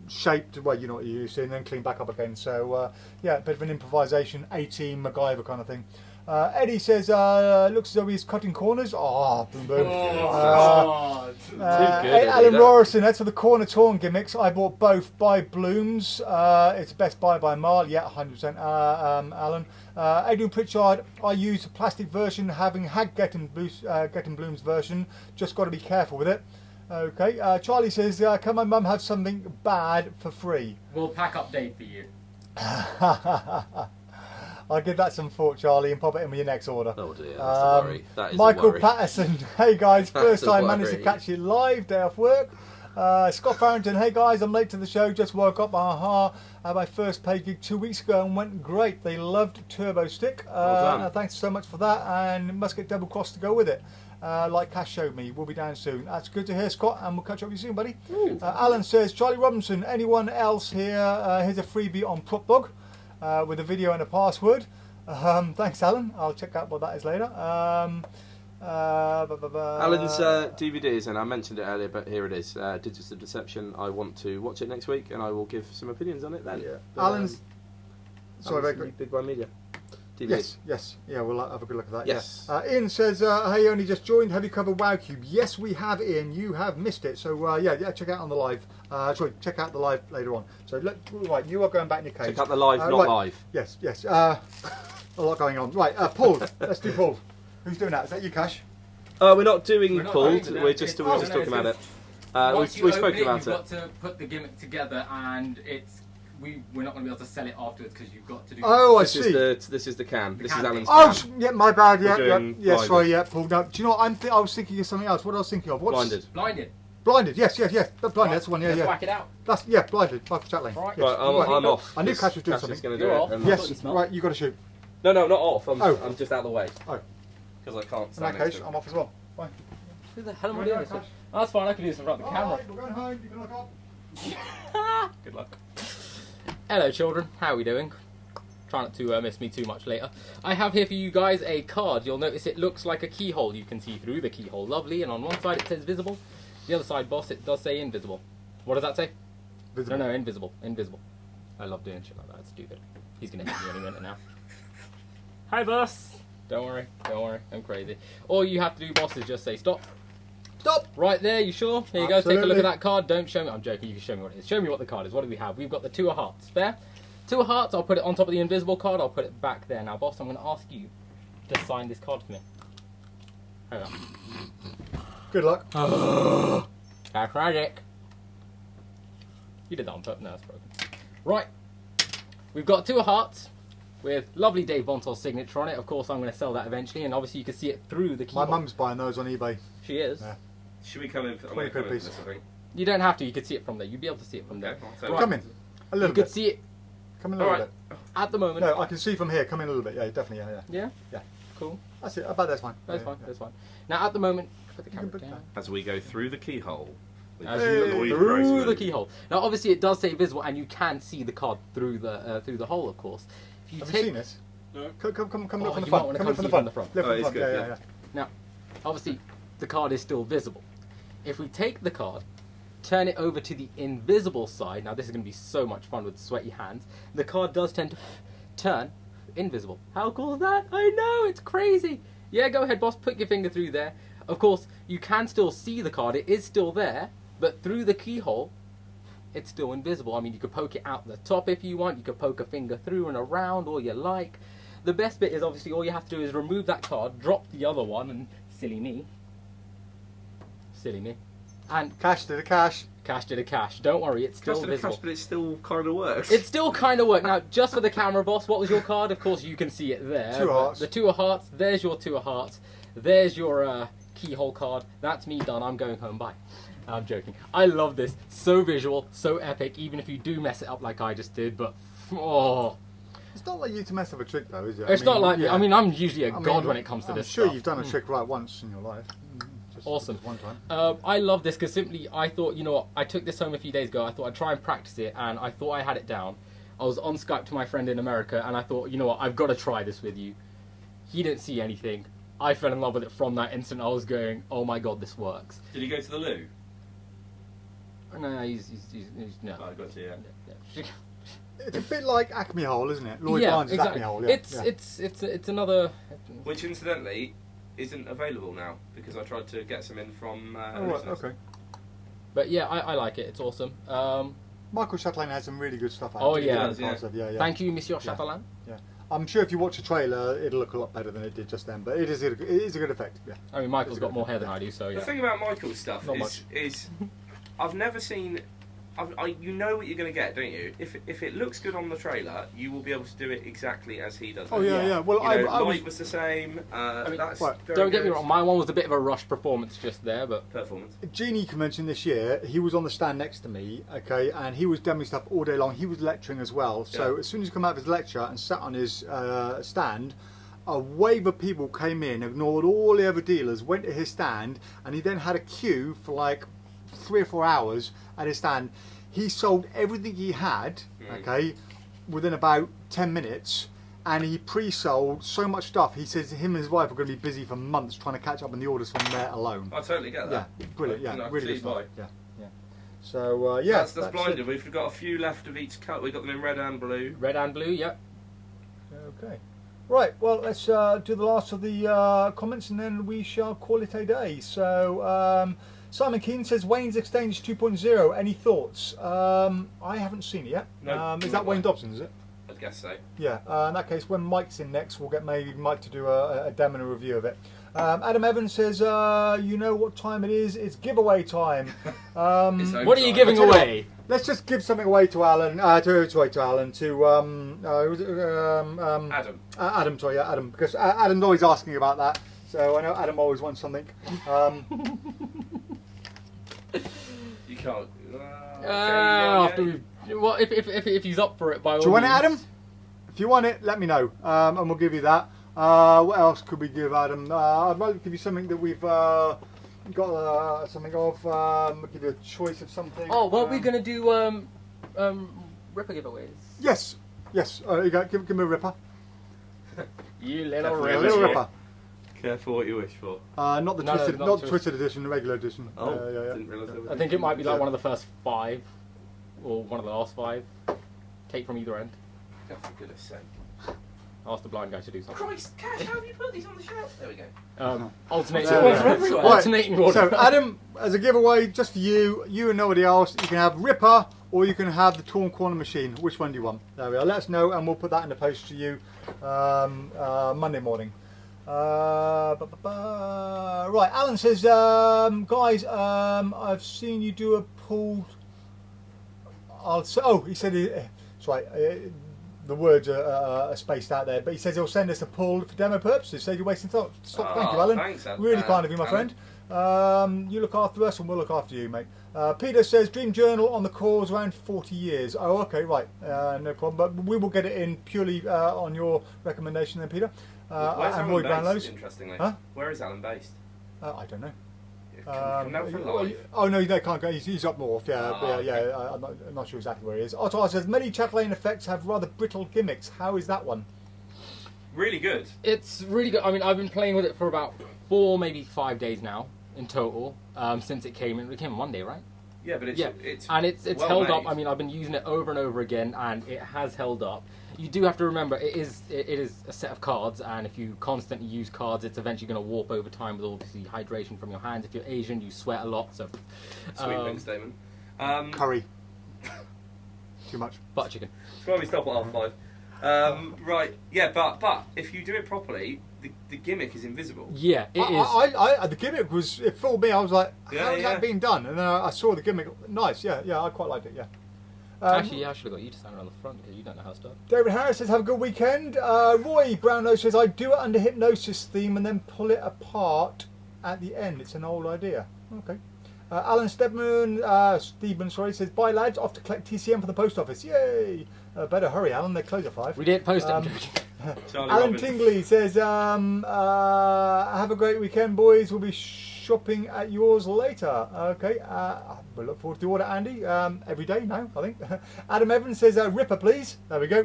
shaped, well, you know what you're used to, and then cleaned back up again. So yeah, a bit of an improvisation, A-Team MacGyver kind of thing. Eddie says, looks as though he's cutting corners. Oh, boom, boom. Alan Rorison, that's for the corner torn gimmicks. I bought both by Blooms. It's Best Buy by Marl. Yeah, 100%. Alan. Adrian Pritchard, I used a plastic version, having had Getting Blooms version. Just got to be careful with it. Okay. Charlie says, can my mum have something bad for free? We'll pack up Dave for you. I'll give that some thought, Charlie, and pop it in with your next order. Oh dear, that's a worry. That is Michael a worry. Patterson, hey guys, first time worry. managed to catch you live, day off work. Scott Farrington, hey guys, I'm late to the show, just woke up, I had my first paid gig 2 weeks ago and went great. They loved Turbo Stick. Well done. Thanks so much for that, and must get double cross to go with it. Like Cash showed me, we'll be down soon. That's good to hear, Scott, and we'll catch up with you soon, buddy. Alan says, Charlie Robinson, anyone else here? Here's a freebie on PropDog with a video and a password. Thanks, Alan. I'll check out what that is later. Alan's DVDs, and I mentioned it earlier, but here it is. Digital Deception. I want to watch it next week, and I will give some opinions on it then. Yeah. But, Alan's... Sorry, very Alan's quick. Big One Media. DVDs. Yes. Yeah, we'll have a good look at that. Yes. Yeah. Ian says, hey, only just joined. Have you covered WowCube? Yes, we have, Ian. You have missed it. So, yeah, check out on the live. Sorry, check out the live later on. So, right, you are going back in your cage. Check out the live, not right. live. Yes. A lot going on. Right, pulled. Let's do pulled. Who's doing that? Is that you, Cash? We're not doing We're not pulled. doing We're just talking about it. We've spoken about You've got to put the gimmick together, and we're not going to be able to sell it afterwards because you've got to do. Oh, I This see. is the can. This is can. Alan's Oh, can. yeah, my bad. Yeah, doing yeah. Sorry, yeah, pulled. No, do you know what? I was thinking of something else. What I was thinking of? Blinded. Blinded. Blinded. Yes. That's blinded. That's the one. Yeah, Let's yeah. whack it out. That's blinded. Michael Chatelain. Right. Yes. Right, I'm off. I knew Cash was doing Cash is something. going to do You're it. off. and- I thought Yes. you smelled. Right, you got to shoot. No, not off. I'm Oh. just out of the way Oh, because I can't in stand that next case, to it. I'm off as well. Fine. Who the hell am I Right, doing right, this with? Cash. Oh, that's fine. I can do this in front of the camera. Alright, we're going home. You can look up. Good luck. Hello, children. How are we doing? Try not to miss me too much later. I have here for you guys a card. You'll notice it looks like a keyhole. You can see through the keyhole. Lovely. And on one side it says visible. The other side, boss, it does say invisible. What does that say? Visible. No, invisible. Invisible. I love doing shit like that. It's stupid. He's going to hit me any minute now. Hi, boss. Don't worry. I'm crazy. All you have to do, boss, is just say stop. Stop. Right there, you sure? Here you go, take a look Absolutely. at that card. Don't show me. I'm joking, you can show me what it is. Show me what the card is. What do we have? We've got the 2 of hearts. Fair? 2 of hearts, I'll put it on top of the invisible card. I'll put it back there. Now, boss, I'm going to ask you to sign this card for me. Hang on. Good luck. That's magic. You did that on purpose. No, it's broken. Right. We've got 2 of hearts with lovely Dave Bonsol's signature on it. Of course, I'm going to sell that eventually, and obviously you can see it through the My keyhole. mum's buying those on eBay. She is. Yeah. Should we come in? For, 20 quid piece. this, I think. You don't have to. You can see it from there. You'd be able to see it from there. Okay, so Right. Come in. A You little could bit. see it Come in a little Alright. bit. at the moment. No, I can see from here. Come in a little bit. Yeah, definitely. Yeah. Yeah? Yeah. Cool. That's it. I bet that's fine. That's Yeah, fine. yeah. That's fine. Now, at the moment, put the You camera can put down. As we go through the keyhole. As Hey. you look Louis through Grossman. the keyhole. Now, obviously, it does say visible, and you can see the card through the hole, of course. If you Have take, you seen this? No. Come Oh, look from the you might front. wanna Come come look from see the from front. the front. Look Oh, from the it's front. good, Yeah. yeah. Now, obviously, the card is still visible. If we take the card, turn it over to the invisible side. Now, this is going to be so much fun with sweaty hands. The card does tend to turn invisible. How cool is that? I know, it's crazy. Yeah, go ahead, boss. Put your finger through there. Of course, you can still see the card. It is still there, but through the keyhole, it's still invisible. I mean, you could poke it out the top if you want. You could poke a finger through and around, all you like. The best bit is obviously all you have to do is remove that card, drop the other one, and silly me, and Cash did a cash. cash did a cash. Don't worry, it's still Just in a visible. cash, but it still kind of works. It still kind of worked. Now, just for the camera, boss, what was your card? Of course, you can see it there. 2 of hearts. The 2 of hearts. There's your 2 of hearts. There's your keyhole card. That's me done. I'm going home. Bye. I'm joking. I love this. So visual, so epic, even if you do mess it up like I just did. But, oh. It's not like you to mess up a trick, though, is it? It's not like me. yeah. I mean, I'm usually a I mean, god when it comes to I'm this sure stuff. you've done a trick right once in your life. Just Awesome. one time. I love this because simply I thought, you know what, I took this home a few days ago. I thought I'd try and practice it, and I thought I had it down. I was on Skype to my friend in America, and I thought, you know what, I've got to try this with you. He didn't see anything. I fell in love with it from that instant. I was going, oh my god, this works. Did he go to the loo? No, he's no. Oh, I got you, yeah. It's a bit like Acme Hole, isn't it? Lloyd Yeah, Barnes' exactly. Acme Hole. Yeah. It's another. Which, incidentally, isn't available now because I tried to get some in from. Oh, right, okay. But yeah, I like it. It's awesome. Michael Chatelain has some really good stuff out. Oh, there. yeah. Yeah. Thank you, Monsieur Chatelain. Yeah. I'm sure if you watch the trailer, it'll look a lot better than it did just then. But it is a good effect. Yeah. I mean, Michael's got more hair than I do, so yeah. The thing about Michael's stuff Not is I've never seen. You know what you're going to get, don't you? If it looks good on the trailer, you will be able to do it exactly as he does. Oh yeah. Well, Light was the same. I mean, that's don't very get me good. wrong. My one was a bit of a rush performance just there, but Performance. Genie Convention this year, he was on the stand next to me, okay, and he was demoing stuff all day long. He was lecturing as well. So as soon as he came out of his lecture and sat on his stand, a wave of people came in, ignored all the other dealers, went to his stand, and he then had a queue for like 3 or 4 hours at his stand. He sold everything he had, okay, within about 10 minutes, and he pre-sold so much stuff. He says him and his wife are going to be busy for months trying to catch up on the orders from there alone. I totally get that. Yeah, brilliant. Yeah, really good stuff. why. Yeah. So yeah, that's blinded. We've got a few left of each cut. We've got them in red and blue. red and blue, yep. Okay. Right. Well, let's do the last of the comments, and then we shall call it a day. So. Simon Keane says Wayne's Exchange 2.0. Any thoughts? I haven't seen it yet. No, is that Wayne Dobson? Is it? I guess so. Yeah. In that case, when Mike's in next, we'll get maybe Mike to do a demo and a review of it. Adam Evans says, "You know what time it is? It's giveaway time." What are you giving away? Let's just give something away to Alan. To Alan. Adam. Adam. Sorry, yeah, Adam. Because Adam's always asking about that. So I know Adam always wants something. You can't. Well, if he's up for it, by all Do you want it, means. Adam? If you want it, let me know, and we'll give you that. What else could we give Adam? I'd like to give you something that we've got something of. We'll give you a choice of something. Oh, well, we're gonna do Ripper giveaways. Yes. You go. Give me a Ripper. You little Definitely A Ripper. little Ripper. Careful what you wish for. Not the No, twisted, not not the twist- twisted edition, the regular edition. Oh, yeah. didn't realise that was I think it might be like one of the first 5, or one of the last 5. Take from either end. Oh, for goodness sake. Ask the blind guy to do something. Christ, Cash, how have you put these on the shelf? There we go. Alternating There we order. go. Alternating order. So Adam, as a giveaway, just for you and nobody else, you can have Ripper or you can have the Torn Corner Machine. Which one do you want? There we are. Let us know, and we'll put that in the post to you Monday morning. Right, Alan says, guys, I've seen you do a pulled. He said, that's right. The words are spaced out there, but he says he'll send us a pull for demo purposes. Save you wasting thought. Stop. Thank you, Alan. Thanks, Alan. Really kind of you, my friend. You look after us, and we'll look after you, mate. Peter says Dream Journal on the cause around 40 years. Oh, okay, right, no problem. But we will get it in purely on your recommendation, then, Peter. Where's and Alan Roy based, Brownlow's. interestingly? Huh? Where is Alan based? I don't know. Come down for live. Oh no, they can't go. He's up north. Yeah, Okay. I'm not sure exactly where he is. Otto says many Chatelain effects have rather brittle gimmicks. How is that one? Really good. It's really good. I mean, I've been playing with it for about 4, maybe 5 days now in total since it came in. It came in one day, right? Yeah, but it's it's well held up. made. I mean, I've been using it over and over again, and it has held up. You do have to remember it is a set of cards, and if you constantly use cards, it's eventually going to warp over time with obviously hydration from your hands. If you're Asian, you sweat a lot. So Sweet big statement. Curry. Too much. butter chicken. That's why we stop at 5:30. Right, yeah, but if you do it properly, the gimmick is invisible. Yeah, it is. I the gimmick was, it fooled me. I was like, how is Yeah. that being done? And then I saw the gimmick. Nice, yeah, I quite liked it. Yeah. Actually, I should have got you to stand around the front because you don't know how to start. David Harris says, have a good weekend. Roy Brownlow says, I do it under hypnosis theme and then pull it apart at the end. It's an old idea. Okay. Alan Stedman says, bye lads, off to collect TCM for the post office. Yay! Better hurry, Alan, they close at 5. We didn't post it. I'm joking. Charlie Alan Robbins. Tingley says, have a great weekend, boys. We'll be shopping at yours later. Okay, we'll look forward to the order, Andy. Every day now, I think. Adam Evans says, Ripper, please. There we go.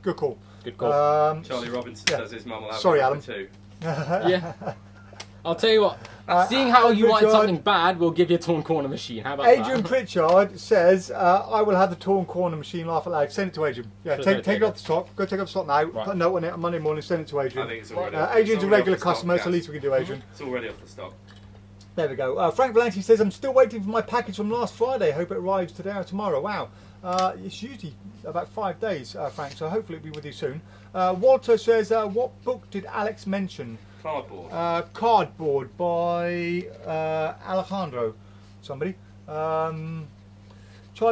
Good call. Good call. Charlie Robinson says his mum will have Sorry, a Alan. too. Yeah. I'll tell you what. Seeing how Adam you wanted Pritchard- something bad, we'll give you a torn corner machine. How about Adrian that? Pritchard says, I will have the torn corner machine, laugh out loud. Send it to Adrian. Yeah, Should take it off the stock. Go take it off the stock now. Right. Put a note on it on Monday morning. Send it to Adrian. I think it's already Adrian's a regular off the stock, customer, so Gaz. at least we can do Adrian. It's already off the stock. There we go. Frank Valenti says, I'm still waiting for my package from last Friday. Hope it arrives today or tomorrow. Wow. It's usually about 5 days, Frank, so hopefully it'll be with you soon. Walter says, what book did Alex mention? Cardboard. Cardboard by Alejandro. Somebody. Charlie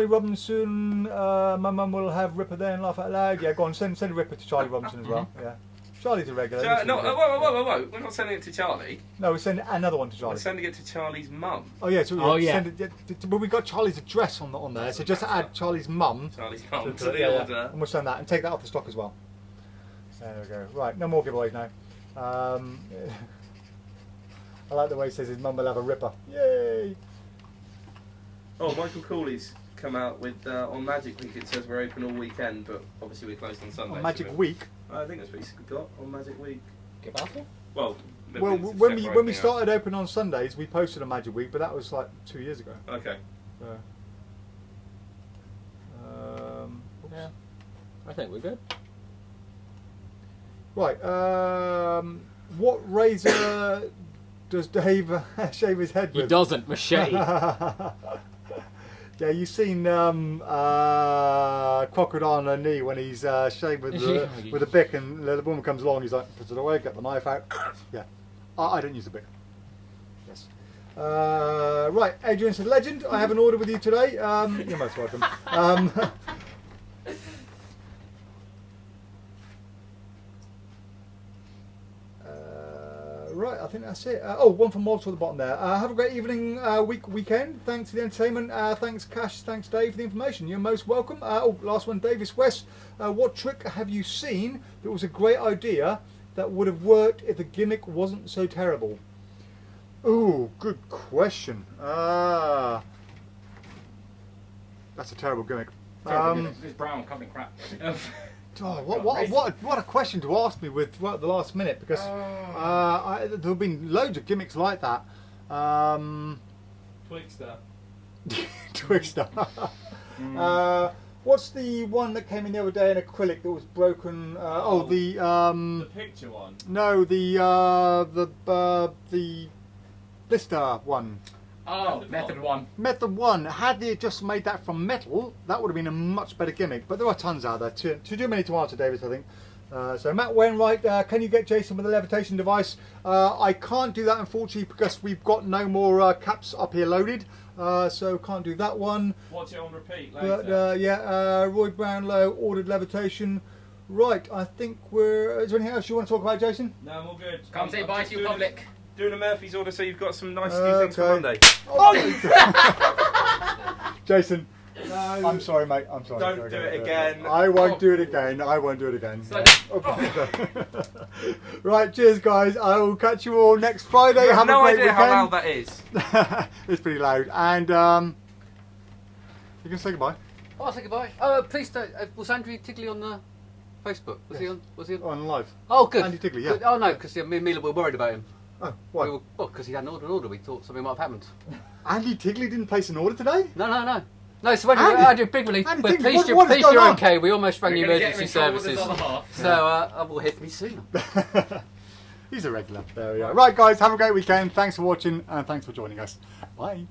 Robinson, my mum will have Ripper there and laugh out loud. Yeah, go on, send a Ripper to Charlie Robinson as well. Yeah. Charlie's a regular. Whoa. We're not sending it to Charlie. No, we send another one to Charlie. We're sending it to Charlie's mum. Oh yeah, so yeah. but we got Charlie's address on there, so just add Charlie's mum Charlie's mum to to the order. and we'll send that and take that off the stock as well. There we go. Right, no more giveaways now. I like the way he says his mum will have a Ripper. Yay! Oh, Michael Cooley's come out with on Magic Week. It says we're open all weekend, but obviously we're closed on Sunday. On Magic Week. I think that's what he's got on Magic Week. Get battle? Well, when we started open on Sundays, we posted a Magic Week, but that was like 2 years ago. Okay. Yeah. I think we're good. Right. What razor does Dave shave his head with? He doesn't. Machete. Yeah, you've seen Crocodile on her knee when he's shaved with a bic, and the woman comes along, he's like, puts it away, get the knife out. Yeah, I don't use a bic. Yes. Right, Adrian said, Legend, I have an order with you today. You're most welcome. Right, I think that's it. One from Walter at the bottom there. Have a great evening, weekend. Thanks for the entertainment. Thanks, Cash. Thanks, Dave, for the information. You're most welcome. Last one, Davis West. What trick have you seen that was a great idea that would have worked if the gimmick wasn't so terrible? Ooh, good question. That's a terrible gimmick. This brown coming crap. Oh, what a question to ask me with right at the last minute, because there have been loads of gimmicks like that. Twigster. Twigster. What's the one that came in the other day in acrylic that was broken? The picture one. No, the blister one. Oh, Method 1. Method 1. Had they just made that from metal, that would have been a much better gimmick. But there are tons out there. Too many to answer, Davis, I think. So Matt Wainwright, can you get Jason with a levitation device? I can't do that, unfortunately, because we've got no more caps up here loaded. So can't do that one. Watch it on repeat later. But Roy Brownlow ordered levitation. Right, I think we're... Is there anything else you want to talk about, Jason? No, I'm all good. Come say bye to your public. Doing a Murphy's order, so you've got some nice new things for Monday. Jason, No. I'm sorry, mate. I'm sorry. Don't do it again. I won't do it again. I won't do it again. Right, cheers, guys. I will catch you all next Friday. You have no a great idea weekend. how loud that is. It's pretty loud. And you can say goodbye. Oh, I'll say goodbye. Oh, please don't. Was Andrew Tigley on the Facebook? Was he on? Was he on? On live. Oh, good. Andy Tigley, yeah. Good. Oh no, because me and Mila were worried about him. Oh, why? Because he hadn't ordered an order. We thought something might have happened. Andy Tigley didn't place an order today? No. No, so when Andy? I do big relief, Andy but Tigley, please, what is please going you're on? okay. We almost rang the We're gonna get emergency him in trouble with services. this other half. So I will hear from you soon. He's a regular. There we are. Right, guys, have a great weekend. Thanks for watching and thanks for joining us. Bye.